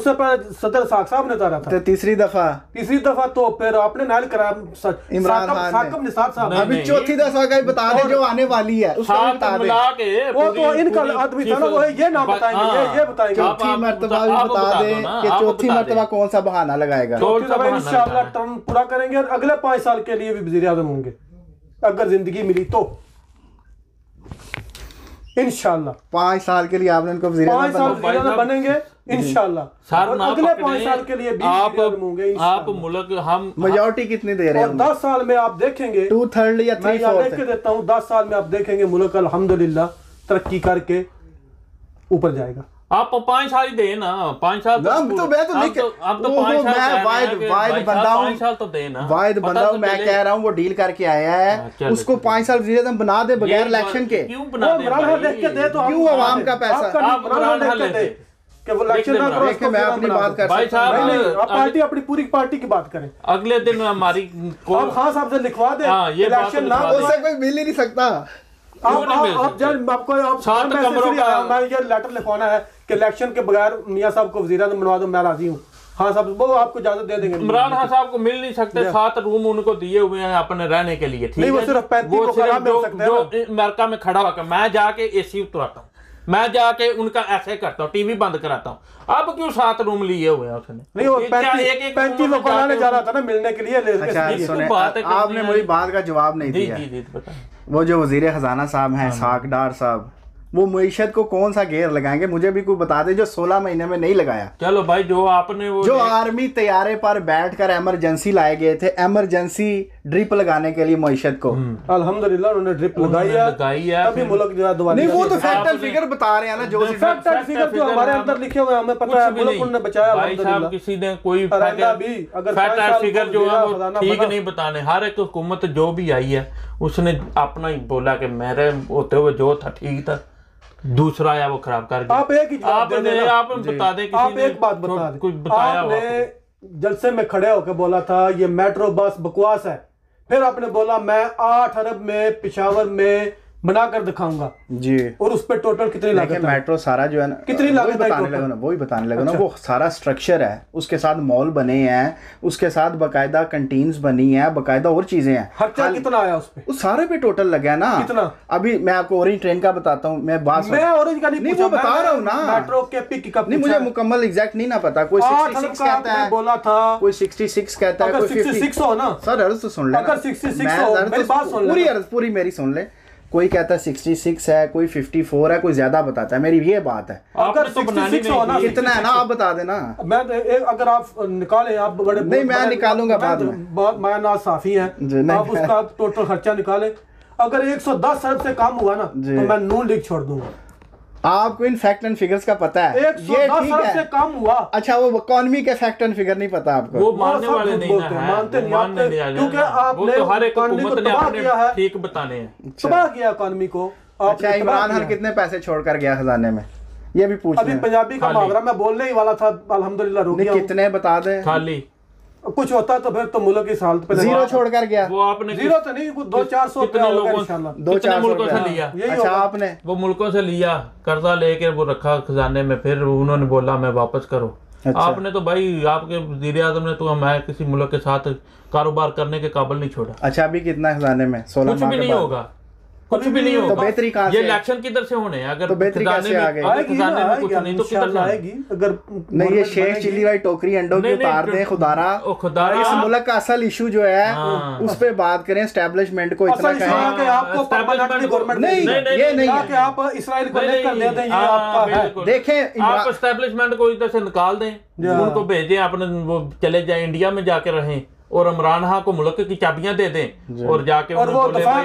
सदर साख साहब ने उतारा था। तो तीसरी दफा तो फिर आपने नायल कराया इमरान खान साकब निसार साहब। अभी चौथी दफा का ही बता दे जो आने वाली है, उसको बता दे। वो तो इनका आदमी था ना, वो ये नाम बताएंगे, ये बताएंगे। चौथी मर्तबा भी बता दे कि चौथी मर्तबा कौन सा बहाना लगाएगा। चौथी दफा इंशाल्लाह टर्म पूरा करेंगे और अगले 5 साल के लिए भी वज़ीर आज़म होंगे अगर जिंदगी मिली तो, इंशाल्लाह। 5 साल के लिए आपने उनको वज़ीर आज़म बनेंगे इंशाल्लाह। और अगले 5 साल के लिए भी होंगे आप मुल्क हम मेजॉरिटी कितनी दे रहे हैं? और 10 साल में आप देखेंगे 2/3 या 3/4 देख के देता हूँ। 10 साल में आप देखेंगे मुल्क अल्हम्दुलिल्लाह तरक्की करके ऊपर जाएगा। आप 5 साल ही दे ना, 5 साल अब तो मैं तो लिख अब तो 5 साल वाहिद बंदा हूं, 5 साल तो दे ना। वाहिद बंदा हूं, मैं कह रहा हूं वो डील करके आया है, उसको 5 साल वज़ीर आज़म बना दे बगैर इलेक्शन के। क्यों बना दे? देख के दे तो क्यों आवाम का पैसा? आप कि वो इलेक्शन ना करो, देखिए मैं अपनी बात कर भाई सकता हूं। साहब आप पार्टी अपनी पूरी पार्टी की बात करें। अगले दिन हमारी आप खान साहब से लिखवा दे ये इलेक्शन ना, उससे कोई मिल ही नहीं सकता। आप जब आपको मैं ये लेटर लिखवाना है कि इलेक्शन के बगैर मियां साहब को वज़ीर आज़म बनवा दो, मैं राजी हूँ। हाँ साहब वो आपको इजाजत दे देंगे। इमरान खान साहब को मिल नहीं सकते, 7 रूम उनको दिए हुए हैं अपने रहने के लिए। ठीक है, वो सिर्फ 35 को खराब मिल सकते हैं। जो अमेरिका में खड़ा होकर मैं जाके एसी उतराता हूँ, मैं जाके उनका ऐसे करता हूँ, टीवी बंद कराता हूँ। अब क्यों 7 रूम लिए हुए हैं उसने? नहीं वो 35 लोग बनाने जा रहा था ना मिलने के लिए। आपने मेरी बात का जवाब नहीं दिया। वो जो वज़ीर खजाना साहब हैं साकडार साहब, वो मईशत को कौन सा गेयर लगाएंगे? मुझे भी कोई बता दे जो 16 महीने में नहीं लगाया। चलो भाई जो आपने वो जो आर्मी तैयारे पर बैठकर इमरजेंसी लाए गए थे, इमरजेंसी ड्रिप लगाने के लिए मईशत को, अल्हम्दुलिल्लाह उन्होंने ड्रिप लगाई है। तभी मुल्क जो है नहीं वो तो फैक्ट एंड फिगर बता रहे हैं ना, जो फैक्ट एंड फिगर जो हमारे अंदर लिखे हुए हैं हमें पता है, मुल्क उन्होंने बचाया। भाई साहब किसी ने कोई फैक्ट एंड फिगर जो है वो ठीक नहीं बताने। हर एक हुकूमत जो भी आई है उसने अपना ही बोला कि मेरे होते हुए जो था ठीक था, दूसरा आया वो खराब कर गया। आप एक ही आप बता दें, आप एक बात बता दें, कुछ बताया आपने जलसे में खड़े होकर बोला था ये मेट्रो बस बकवास है, फिर आपने बोला मैं 8 अरब में पेशावर में बनाकर दिखाऊंगा जी, और उस पे टोटल कितनी लागत है? मेट्रो सारा जो है ना, कितनी लागत बताने लगा ना, वही बताने लगा ना। वो सारा स्ट्रक्चर है, उसके साथ मॉल बने हैं, उसके साथ बकायदा कैंटीन्स बनी है, बकायदा और चीजें हैं। खर्चा कितना आया उस पे? उस सारे पे टोटल लगा ना कितना? अभी मैं आपको ऑरेंज ट्रेन का बताता हूँ। मैं ऑरेंज का नहीं वो बता रहा हूँ ना, मेट्रो के पिक का नहीं मुझे मुकम्मल एग्जैक्ट नहीं ना पता। कोई 66 कहता है, बोला था कोई 66 कहता है, कोई 66 हो ना। सर अर्ज तो सुन ले, अगर 66 हो मेरी बात सुन ले, पूरी अर्ज पूरी मेरी सुन ले। कोई कहता है 66 है, कोई 54 है, कोई ज्यादा बताता है। मेरी ये बात है, अगर 66 हो ना, कितना है ना आप बता देना। मैं अगर आप निकाले, आप बड़े नहीं मैं निकालूंगा बाद में, मैं ना साफी है, आप उसका टोटल खर्चा निकाले। अगर 110 अरब से कम हुआ ना तो मैं नून लीग छोड़ दूंगा। आपको इन फैक्ट एंड फिगर्स का पता है, ये ठीक है। से कम हुआ। अच्छा वो इकोनॉमी के फैक्ट एंड फिगर नहीं पता आपको? वो मानने वाले नहीं ना है, मानते नहीं, क्योंकि आपने तो हर एक हुकूमत ने अपने ठीक बताने हैं, तबाह किया इकोनॉमी को। अच्छा इमरान खान कितने पैसे छोड़कर गया खजाने में, ये भी पूछ। अभी पंजाबी का मुहावरा मैं बोलने ही वाला था, अल्हम्दुलिल्लाह रुक गया। कितने बता दें? खाली कुछ होता तो फिर तो मुल्क की हालत पे जीरो छोड़कर गया। वो आपने जीरो तो नहीं, 200-400 कितने लोगों से 200-400 मुल्कों से लिया? अच्छा आपने वो मुल्कों से लिया, कर्जा लेके वो रखा खजाने में, फिर उन्होंने बोला मैं वापस करो। अच्छा। आपने तो भाई आपके वज़ीर आज़म ने तो मैं किसी मुल्क के साथ कारोबार करने के काबिल नहीं छोड़ा। अच्छा अभी कितना खजाने में? 16 कुछ भी नहीं होगा, कुछ भी नहीं होगा। तो बेहतरी कहां से? ये इलेक्शन किधर से होने हैं? अगर तो बेहतरी कैसे आ गई? खजाने में कुछ नहीं तो किधर से आएगी? अगर नहीं ये शेख चिल्ली वाली टोकरी अंडों की उतार दें खुदारा। इस मुल्क का असल इशू जो है उस पे बात करें, एस्टेब्लिशमेंट को इतना कहें आपको परमानेंट गवर्नमेंट नहीं, ये नहीं है कि आप इस्राइल को लेकर ले दें, ये आपका है। देखें आप एस्टेब्लिशमेंट को इधर से निकाल दें, उनको भेजें, अपने वो चले जाए इंडिया में जाके रहें, और इमरान खान को मुल्क की चाबियां दे दें और जाके और वो इमरान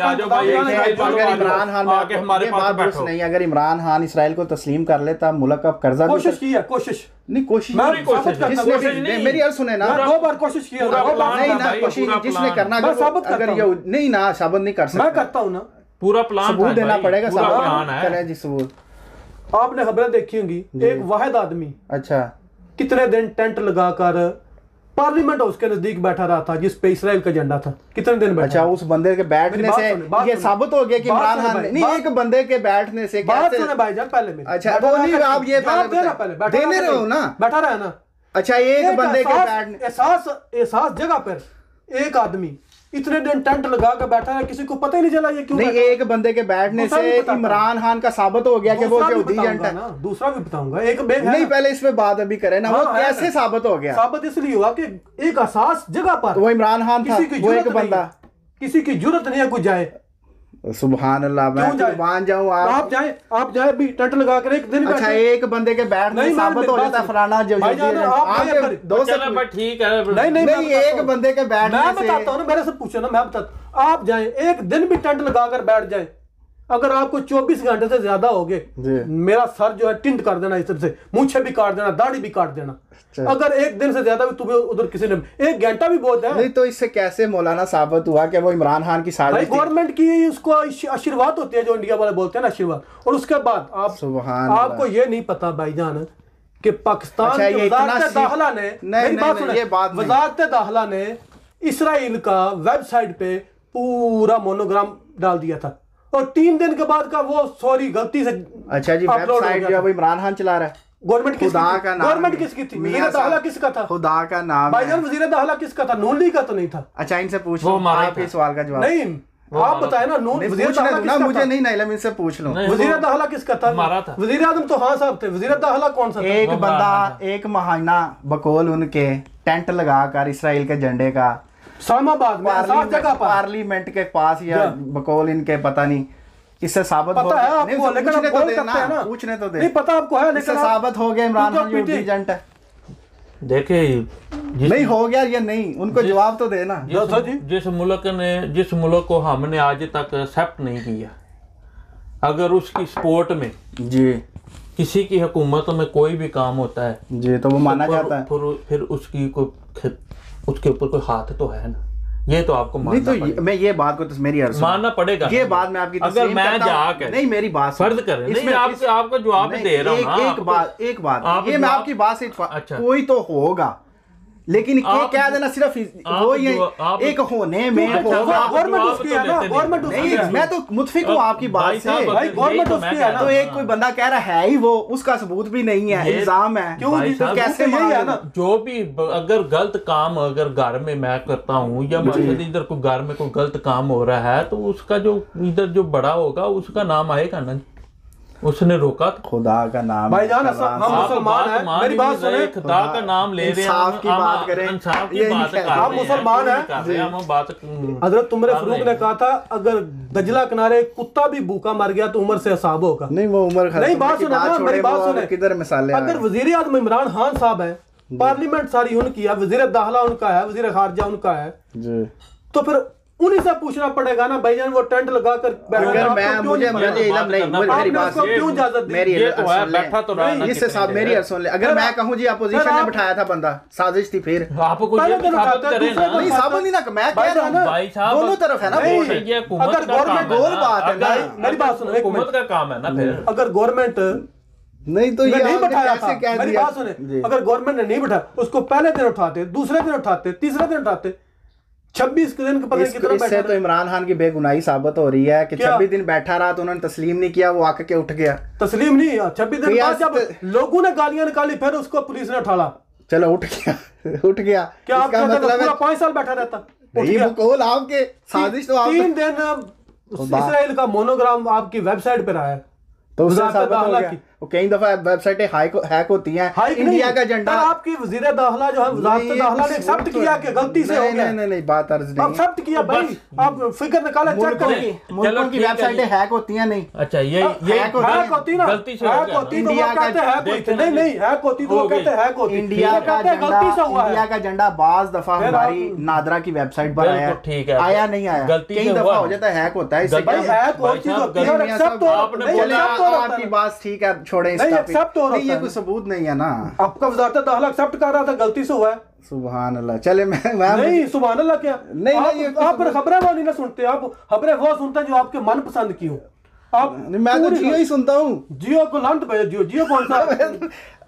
खान हमारे पास नहीं, अगर इमरान खान इसराइल को तस्लीम कर ले तब मुल्क का कर्जा कोशिश की है, कोशिश नहीं कोशिश मेरी अर्ज सुने ना, 2 बार कोशिश की है नहीं ना, कोशिश जिसने करना अगर ये नहीं ना साबित नहीं कर सकता, मैं करता हूँ ना, पूरा प्लान सबूत देना पड़ेगा, प्लान है। चले जी सबूत। आपने खबरें देखी होंगी, एक वाहिद आदमी अच्छा कितने दिन टेंट लगाकर पार्लियामेंट हाउस के नजदीक बैठा रहा था जिस पे इसराइल का झंडा था, कितने दिन बैठा? अच्छा, उस बंदे के बैठने से ये साबित हो गया कि इमरान खान नहीं, एक बंदे के बैठने से बात सुने भाईजान पहले मेरी। अच्छा वो नहीं, आप ये पहले देने रहो ना, बैठा रहा ना। अच्छा, एक बंदे के बैठने एहसास जगह पर एक आदमी इतने दिन टेंट लगा कर बैठा है, किसी को पता ही नहीं चला ये क्यों नहीं। एक बंदे के बैठने से इमरान खान का साबित हो गया कि वो यहूदी एजेंट है। दूसरा भी बताऊंगा, एक नहीं, पहले इस पे बात अभी करें ना, वो कैसे साबित हो गया? साबित इसलिए हुआ कि एक एहसास जगह पर वो इमरान खान था, वो एक बंदा, किसी की जरूरत नहीं है कुछ जाए। सुभान अल्लाह, मैं कुर्बान जाऊं। आप जाए भी टेंट लगा कर एक दिन। अच्छा, एक बंदे के बैठने साबित हो जाता फलाना जो ठीक है। नहीं, एक बंदे के बैठने मैं बताता हूँ ना, मेरे से पूछो ना, मैं बताता। आप जाए एक दिन भी टेंट लगा कर बैठ जाए, अगर आपको 24 घंटे से ज्यादा हो गए, मेरा सर जो है टिंट कर देना, इस तरह से मूंछें भी काट देना, दाढ़ी भी काट देना। अगर एक दिन से ज्यादा भी तुम्हें उधर किसी ने, एक घंटा भी बहुत है। नहीं तो इससे कैसे मौलाना साबित हुआ कि वो इमरान खान की साजिश थी? गवर्नमेंट की उसको आशीर्वाद होती है, जो इंडिया वाले बोलते हैं ना, आशीर्वाद। और उसके बाद आपको ये नहीं पता भाईजान कि पाकिस्तान की वजारत दाखिला ने, वजारत दाखिला ने इसराइल का वेबसाइट पे पूरा मोनोग्राम डाल दिया था, और 3 दिन के बाद का वो सॉरी गलती से। अच्छा जी, वेबसाइट जो इमरान खान चला रहा है, गवर्नमेंट खुदा का नाम, गवर्नमेंट किसकी थी? वज़ीर दाखिला किसका था? खुदा का नाम भाईजान, वज़ीर दाखिला किसका था? नून लीग का तो नहीं था। अच्छा, इनसे पूछ लो, आपके सवाल का जवाब नहीं, आप बताए ना। वज़ीर दाखिला किसका था? मुझे नहीं ना इल्म, इनसे पूछ लो। वज़ीर दाखिला किसका था? वज़ीर आज़म तो हाँ साहब थे। वज़ीर दाखिला कौन सा था? एक बंदा एक महीना बकौल उनके टेंट लगाकर इसराइल के झंडे का इस्लामाबाद में जगह पर पार्लियामेंट के पास या बकौल इनके, पता नहीं इससे साबित हो गया आपको, लेकिन आप बोल सकते हैं ना, पूछने तो दे। नहीं पता आपको है, लेकिन साबित हो गया इमरान खान यहूदी एजेंट है। देखे नहीं हो गया या नहीं, उनको जवाब तो देना। जिस मुल्क को हमने आज तक एक्सेप्ट नहीं किया, अगर उसकी सपोर्ट में जी किसी की हुकूमत में कोई भी काम होता है जी, तो वो माना जाता है। फिर उसके ऊपर कोई हाथ तो है ना, ये तो आपको मानना नहीं। तो पड़ेगा। मैं ये बात को तो मेरी अर्ज मानना पड़ेगा, ये बात मैं आपकी अगर मैं जाकर नहीं, मेरी बात फर्ज करें, नहीं आपको जवाब दे रहा हूँ। एक बात ये मैं आपकी बात से कोई तो होगा, लेकिन क्या देना सिर्फ वो ये एक होने में होगा। गवर्नमेंट उसकी है ना, गवर्नमेंट नहीं, मैं तो मुतफिक हूँ आपकी बात से। भाई गवर्नमेंट उसकी है ना, तो एक कोई बंदा कह रहा है ही वो, उसका सबूत भी नहीं है, इल्जाम है, क्यों? तो कैसे यही है ना, जो भी अगर गलत काम अगर घर में मैं करता हूँ या इधर कोई घर में कोई गलत काम हो रहा है, तो उसका जो इधर जो बड़ा होगा उसका नाम आएगा ना, उसने रोका। खुदा का नाम भाईजान, हम मुसलमान हैं, मेरी बात सुने, खुदा का नाम ले रहे हैं, इंसाफ की बात करें, इंसाफ की बात कर रहे हैं, आप मुसलमान हैं। हम बात हजरत उमर फारूक ने कहा था, अगर दजला किनारे कुत्ता भी भूखा मर गया तो उमर से हिसाब होगा। नहीं, वो उमर नहीं, बात सुने ना, मेरी बात सुने, किधर मिसालें। अगर वजीर आज़म इमरान खान साहब है, पार्लियामेंट सारी उनकी है, वजीर दाखिला उनका है, वजीर खारजा उनका है, तो फिर उन्हीं से पूछना पड़ेगा ना भाईजान, वो टेंट लगाकर अगर मैं मुझे इल्म नहीं, मेरी बात क्यों इजाजत दी? मेरी बैठा तो रहा इससे साहब मेरी सुन ले। अगर मैं कहूं जी अपोजिशन ने बिठाया था बंदा, साजिश थी, फिर आपको नहीं साबित नहीं ना, मैं कह रहा हूं भाई साहब दोनों तरफ है ना। अगर गवर्नमेंट गोल बात है, मेरी बात सुनो, हुकूमत का काम है ना, फिर अगर गवर्नमेंट नहीं तो ये नहीं बैठाया था, कह मेरी बात सुने, अगर गवर्नमेंट ने नहीं बैठाया, उसको पहले दिन उठाते, दूसरे दिन उठाते, तीसरे दिन उठाते, 26 दिन के पता नहीं कितना इससे तो इमरान खान की बेगुनाही साबित हो रही है कि 26 दिन बैठा रहा तो उन्होंने तस्लीम नहीं किया, वो आके के उठ गया। तस्लीम नहीं, 26 दिन बाद जब लोगों ने गालियां निकाली, फिर उसको पुलिस ने उठाला। चलो उठ गया क्या आपका मतलब पूरा 5 साल बैठा रहता? आपके साजिश तो 3 दिन इसराइल का मोनोग्राम आपकी वेबसाइट पर आया, तो उससे साबित हो गया। कई दफा वेबसाइटें हैक होती हैं, इंडिया का झंडा आपकी वज़ीर दाखिला जो है, वज़ारत दाखिला ने एक्सेप्ट किया कि गलती से हो गया। नहीं बात अर्ज नहीं, एक्सेप्ट किया भाई, आप फिगर निकाला, चेक करें, मुल्कों की वेबसाइटें हैक होती हैं। नहीं, अच्छा ये हैक होती ना, गलती से हैक होती तो वो कहते हैं हैक होती, नहीं हैक होती तो वो कहते हैं हैक होती। इंडिया का झंडा बाज दफा हमारी नादरा की वेबसाइट पर आया, ठीक है, आया नहीं आया, कई दफा हो जाता है हैक होता है। इससे हैक होती तो एक्सेप्ट हो, आपकी बात ठीक है, छोड़े इसका, ये कोई सबूत नहीं है ना। आपका वज़ारत दाखिला एक्सेप्ट कर रहा था, गलती से हुआ है। सुभान अल्लाह। चले मैं नहीं सुभान अल्लाह क्या, नहीं आप फिर खबरें वो नहीं ना सुनते, आप खबरें वो सुनते हैं जो आपके मन पसंद की हो। आप मैं तो जियो ही सुनता हूँ। जियो को लंट पे, जियो कौन सा?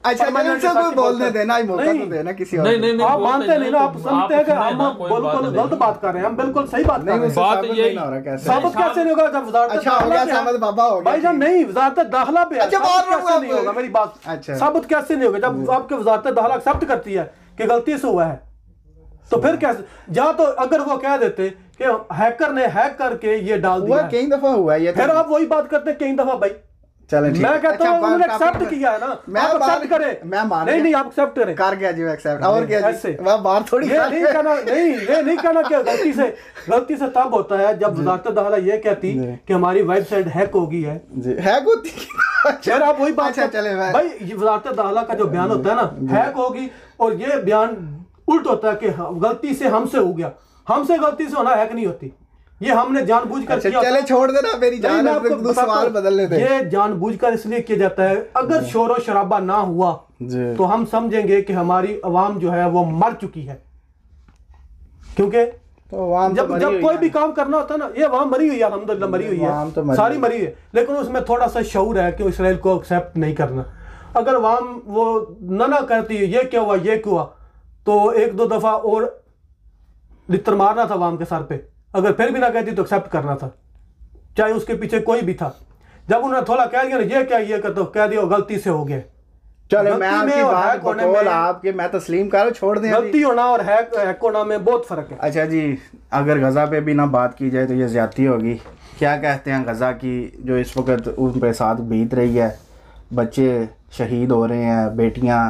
अच्छा permanent कोई साथी बोलने बोलते देना, मौका तो नहीं। देना किसी और नहीं को। नहीं नहीं, आप बोलते मानते नहीं ना, आप तो समझते हैं कि सुने हम ना, कोई बात बिल्कुल नहीं। गलत बात कर रहे हैं, हम बिल्कुल सही बात कर नहीं रहे मुझसे हैं। बात साबित यही- नहीं हो रहा कैसे। साबित कैसे नहीं होगा जब वजारत अच्छा हो गया, साबित बाबा हो गया। भाईजान नहीं, वजारत दाखिला पे है, अच्छा, साबित मार रहा कैसे हूँ नहीं आप। होगा, मेरी बात अच्छा। साबित कैसे नहीं होगा जब आपके वजारत दाखिला एक्सेप्ट करती है कि गलती से हुआ है, तो फिर कैसे? या तो अगर वो कह देते कि हैकर ने हैक करके ये डाल हुआ दिया है, कई दफा हुआ है ये तो। फिर आप वही बात करते हैं कई दफा भाई। चलें ठीक मैं है। कहता हूँ अच्छा, उन्होंने बात- एक्सेप्ट किया है ना, मैं आप मान- एक्सेप्ट करें। मैं मान नहीं गया। नहीं, आप एक्सेप्ट करें। कर गया जी एक्सेप्ट, और क्या ऐसे। जी, वह बाहर थोड़ी ये कर नहीं रहे। कहना, नहीं ये नहीं कहना कि गलती से तब होता है जब वजारत दाखिला ये कहती कि हमारी वेबसाइट हैक हो गई है, जी हैक होती फिर आप वही बात अच्छा चले मैं भाई, ये वजारत दाखिला का जो बयान होता है ना, हैक होगी, और ये बयान उल्ट होता है कि गलती से हमसे हो गया। हमसे गलती से होना हैक नहीं होती, ये हमने जानबूझकर अच्छा किया चले होता है। छोड़ देना, मेरी नहीं, जान मैं है, आपको तो बताता सवाल हूं, बदल लेते ये जानबूझकर इसलिए किया जाता है। अगर शोर और शराबा ना हुआ जी। तो हम समझेंगे कि हमारी आवाम जो है वो मर चुकी है, क्योंकि तो आवाम तो जब मरी जब हुई कोई है। भी काम करना होता है ना, ये वहां मरी हुई है, अल्हम्दुलिल्लाह मरी हुई आवाम तो है, मरी सारी हुई मरी है, लेकिन उसमें थोड़ा सा शऊर है कि इसराइल को एक्सेप्ट नहीं करना। अगर आवाम वो ना करती ये क्या हुआ ये क्यों हुआ, तो एक दो दफा और लित्र मारना था आवाम के सर पे, अगर फिर भी ना कहती तो एक्सेप्ट करना था, चाहे उसके पीछे कोई भी था। जब उन्होंने थोड़ा कह दिया ना ये क्या ये कर, तो कह दिया गलती से हो गया। चले गलती मैं में आपकी और बात हैक होने बकौल में- आपके मैं तस्लीम करो, छोड़ दें अभी। गलती होना और हैक होना में बहुत फर्क है। अच्छा जी, अगर गज़ा पे भी ना बात की जाए तो ये ज़्यादती होगी। क्या कहते हैं गज़ा की जो इस वक्त उन पे साथ बीत रही है, बच्चे शहीद हो रहे हैं, बेटियां,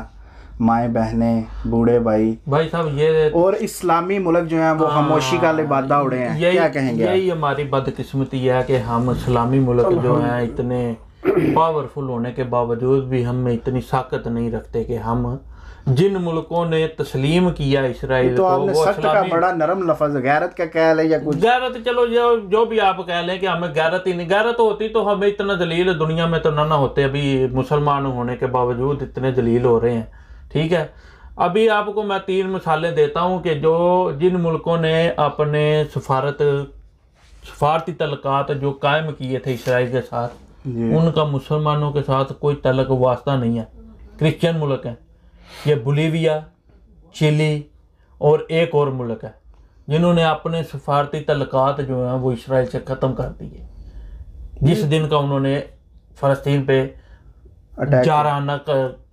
माएँ बहनें, बूढ़े भाई, भाई साहब ये और इस्लामी मुल्क जो हैं वो खामोशी का लिबादा उड़े हैं। क्या कहेंगे आप? यही हमारी बदकिस्मती है कि हम इस्लामी मुल्क जो हैं इतने पावरफुल होने के बावजूद भी हम में इतनी ताकत नहीं रखते कि हम जिन मुल्कों ने तस्लीम किया इसराइल तो को आपने वो सख्त का इस्लामी बड़ा नरम लफ्ज गैरत का कह ले या कुछ। गैरत, चलो जो भी आप कह लें कि हमें गैरत ही नहीं, गैरत होती तो हमें इतना जलील दुनिया में तो ना होते। अभी मुसलमान होने के बावजूद इतने जलील हो रहे हैं, ठीक है। अभी आपको मैं 3 मिसालें देता हूँ कि जो जिन मुल्कों ने अपने सफारती तल्लुकात जो कायम किए थे इसराइल के साथ, उनका मुसलमानों के साथ कोई तल्लुक वास्ता नहीं है। क्रिश्चियन मुल्क हैं ये, बोलीविया, चिली और एक और मुल्क है जिन्होंने अपने सफारती तल्लुकात जो हैं वो इसराइल से ख़त्म कर दिए जिस दिन का उन्होंने फ़लस्तीन पे जाराना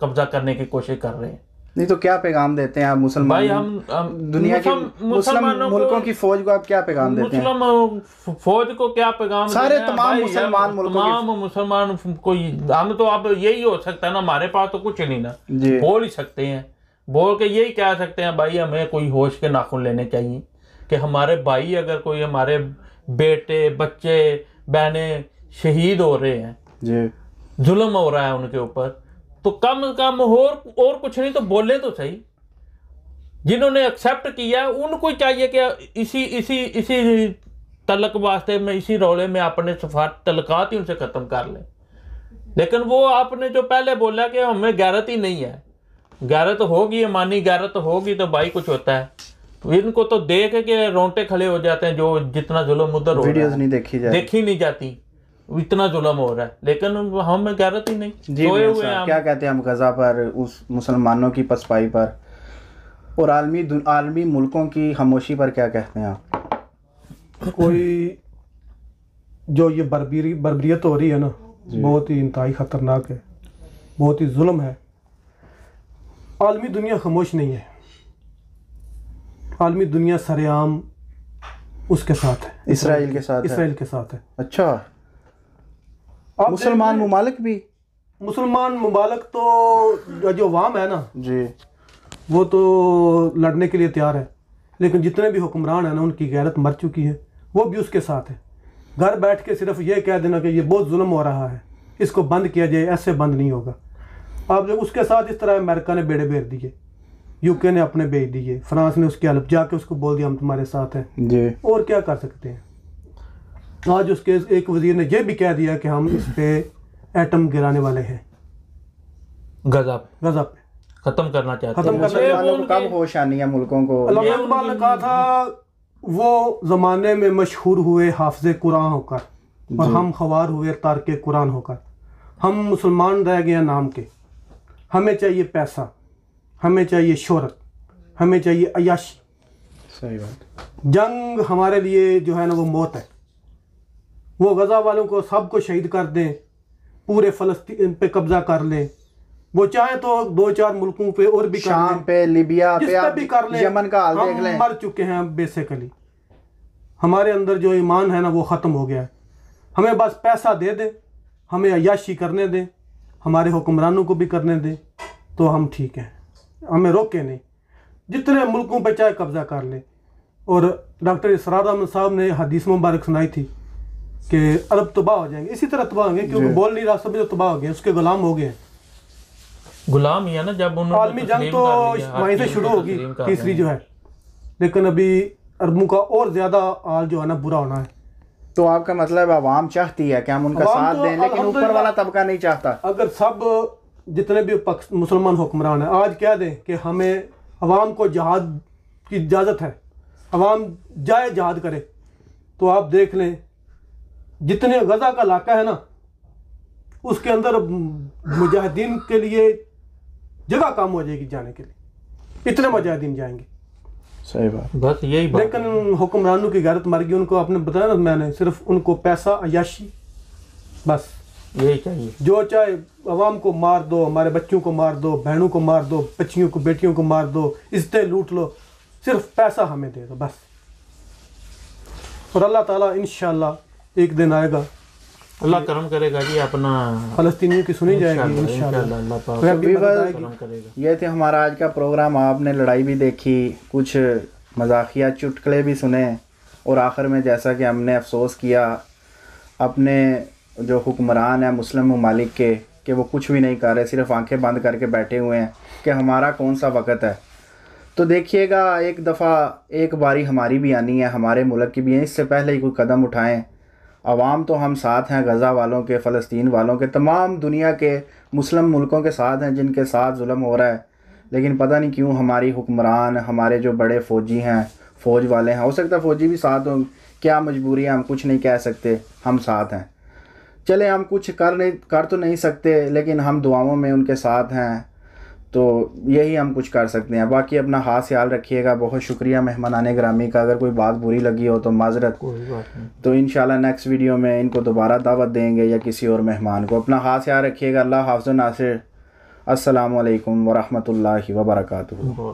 कब्जा करने की कोशिश कर रहे हैं। नहीं तो क्या पैगाम देते हैं आप मुसलमान? भाई हम दुनिया के मुस्लिम मुल्कों की फौज को आप क्या पैगाम देते हैं? मुस्लिम फौज को क्या पैगाम सारे देते हैं? तमाम भाई, मुसलमान मुल्कों की- तमाम मुसलमान कोई हम तो अब यही हो सकता है ना, हमारे पास तो कुछ नहीं ना, जी। बोल ही सकते हैं, बोल के यही कह सकते हैं भाई हमें कोई होश के नाखून लेने चाहिए कि हमारे भाई अगर कोई हमारे बेटे बच्चे बहनें शहीद हो रहे हैं, जी, जुल्म हो रहा है उनके ऊपर, तो कम से कम और कुछ नहीं तो बोले तो सही। जिन्होंने एक्सेप्ट किया उनको चाहिए कि इसी तलक वास्ते में, इसी रोले में अपने सफारत तल्लुकात ही उनसे ख़त्म कर लें। लेकिन वो आपने जो पहले बोला कि हमें गैरत ही नहीं है, गैरत होगी, ईमानी गैरत होगी तो भाई कुछ होता है। तो इनको तो देख के रोंगटे खड़े हो जाते हैं, जो जितना जुल्म उधर हो रहा वीडियोस है नहीं देखी नहीं जाती, इतना जुल्म हो रहा है, लेकिन हम गैरत ही नहीं, जी सोए मियां हुए हैं साहब, हम। क्या कहते हैं हम गज़ा पर उस मुसलमानों की पसपाई पर और आलमी मुल्कों की खामोशी पर क्या कहते हैं आप? कोई जो ये बर्बरियत हो रही है ना, बहुत ही इंतहाई ख़तरनाक है, बहुत ही जुल्म है। आलमी दुनिया खामोश नहीं है, आलमी दुनिया सरेआम उसके साथ है, इसराइल के साथ है। इसराइल के साथ है। अच्छा, आप मुसलमान देख ममालिक भी? लें, मुसलमान ममालिक तो जो वाम है ना जी, वो तो लड़ने के लिए तैयार है, लेकिन जितने भी हुक्मरान हैं ना उनकी गैरत मर चुकी है, वो भी उसके साथ है। घर बैठ के सिर्फ ये कह देना कि ये बहुत जुल्म हो रहा है, इसको बंद किया जाए, ऐसे बंद नहीं होगा। अब जब उसके साथ इस तरह अमेरिका ने बेड़े बेर दिए, यूके ने अपने भेज दिए, फ्रांस ने उसकी हेल्प जाके उसको बोल दिया हम तुम्हारे साथ हैं, जी, और क्या कर सकते हैं। आज उसके एक वजीर ने यह भी कह दिया कि हम इस पे एटम गिराने वाले हैं, गजा गजा पे खत्म करना चाहते खत्म हैं। करना ये मुसलमानों को उनके- कब होश आनी है मुल्कों को? अल्लामा इकबाल ने कहा था वो ज़माने में मशहूर हुए हाफिज़ कुरान होकर और हम ख़वार हुए तारके कुरान होकर, हम मुसलमान रह गए नाम के, हमें चाहिए पैसा, हमें चाहिए शोहरत, हमें चाहिए अय्याशी। सही बात। जंग हमारे लिए जो है ना वो मौत है। वो गज़ा वालों को सबको शहीद कर दें, पूरे फ़लस्तीन पे कब्जा कर लें, वो चाहे तो 2-4 मुल्कों पे और भी कर शाम लें, पे, लिबिया जिस पे, पे भी कर लें। यमन का हाल देख हम लें। मर चुके हैं बेसिकली। हमारे अंदर जो ईमान है ना वो ख़त्म हो गया है। हमें बस पैसा दे दें, हमें अय्याशी करने दें, हमारे हुक्मरानों को भी करने दें, तो हम ठीक हैं, हमें रोके नहीं। जितने मुल्कों पे चाहे कब्जा कर ले। और डॉक्टर इसरार अहमद साहब ने हदीस मुबारक सुनाई थी कि अरब तबाह हो जाएंगे, इसी तरह तबाह होंगे, क्योंकि बोल नहीं रहा, सब जो तबाह हो गए, उसके गुलाम हो गए। गुलाम ही है ना, जब उन्होंने आलमी जंग तो वहीं से शुरू होगी, तीसरी जो है, लेकिन अभी अरबों का और ज़्यादा हाल जो है ना बुरा होना है। तो आपका मतलब आवाम चाहती है कि हम उनका अवाम साथ तो दें, लेकिन ऊपर वाला तबका नहीं चाहता। अगर सब जितने भी मुसलमान हुक्मरान हैं आज कह दें कि हमें अवाम को जहाद की इजाज़त है, अवाम जाए जहाद करे, तो आप देख लें जितने गज़ा का इलाका है ना उसके अंदर मुजाहिदीन के लिए जगह कम हो जाएगी जाने के लिए, इतने मुजाहिदीन जाएंगे। सही बात। बस यही बात। लेकिन हुक्मरानों की गैरत मर गई। उनको आपने बताया ना, मैंने सिर्फ उनको पैसा, अय्याशी, बस यही चाहिए। जो चाहे अवाम को मार दो, हमारे बच्चों को मार दो, बहनों को मार दो, बच्चियों को, बेटियों को मार दो, इज्जतें लूट लो, सिर्फ पैसा हमें दे दो बस। और अल्लाह ताला इंशाअल्लाह एक दिन आएगा, अल्लाह करम करेगा जी, अपना फ़लस्तीनियों की सुनी जाएगी इंशाअल्लाह। अल्लाह पाक रब्बी मदद आएगी। करम करेगा। ये थे हमारा आज का प्रोग्राम। आपने लड़ाई भी देखी, कुछ मजाकिया चुटकुले भी सुने, और आखिर में जैसा कि हमने अफसोस किया अपने जो हुक्मरान हैं मुस्लिम ममालिक के, कि वो कुछ भी नहीं कर रहे, सिर्फ आंखें बंद करके बैठे हुए हैं कि हमारा कौन सा वक़्त है। तो देखिएगा, एक दफ़ा एक बारी हमारी भी आनी है, हमारे मुल्क की भी है। इससे पहले ही कोई कदम उठाएं। अवाम तो हम साथ हैं, गज़ा वालों के, फ़लस्तीन वालों के, तमाम दुनिया के मुस्लिम मुल्कों के साथ हैं जिनके साथ जुल्म हो रहा है। लेकिन पता नहीं क्यों हमारी हुक्मरान, हमारे जो बड़े फ़ौजी हैं, फ़ौज वाले हैं, हो सकता है फ़ौजी भी साथ हों, क्या मजबूरी है, हम कुछ नहीं कह सकते, हम साथ हैं। चले, हम कुछ कर तो नहीं सकते, लेकिन हम दुआओं में उनके साथ हैं, तो यही हम कुछ कर सकते हैं। बाकी अपना खास ख्याल रखिएगा। बहुत शुक्रिया मेहमानाने ग्रामी का। अगर कोई बात बुरी लगी हो तो माजरत, कोई बात नहीं। तो इंशाल्लाह नेक्स्ट वीडियो में इनको दोबारा दावत देंगे या किसी और मेहमान को। अपना खास ख्याल रखिएगा। अल्लाह हाफ़िज़ नासिर। अस्सलामु अलैकुम व रहमतुल्लाहि व बरकातुहू।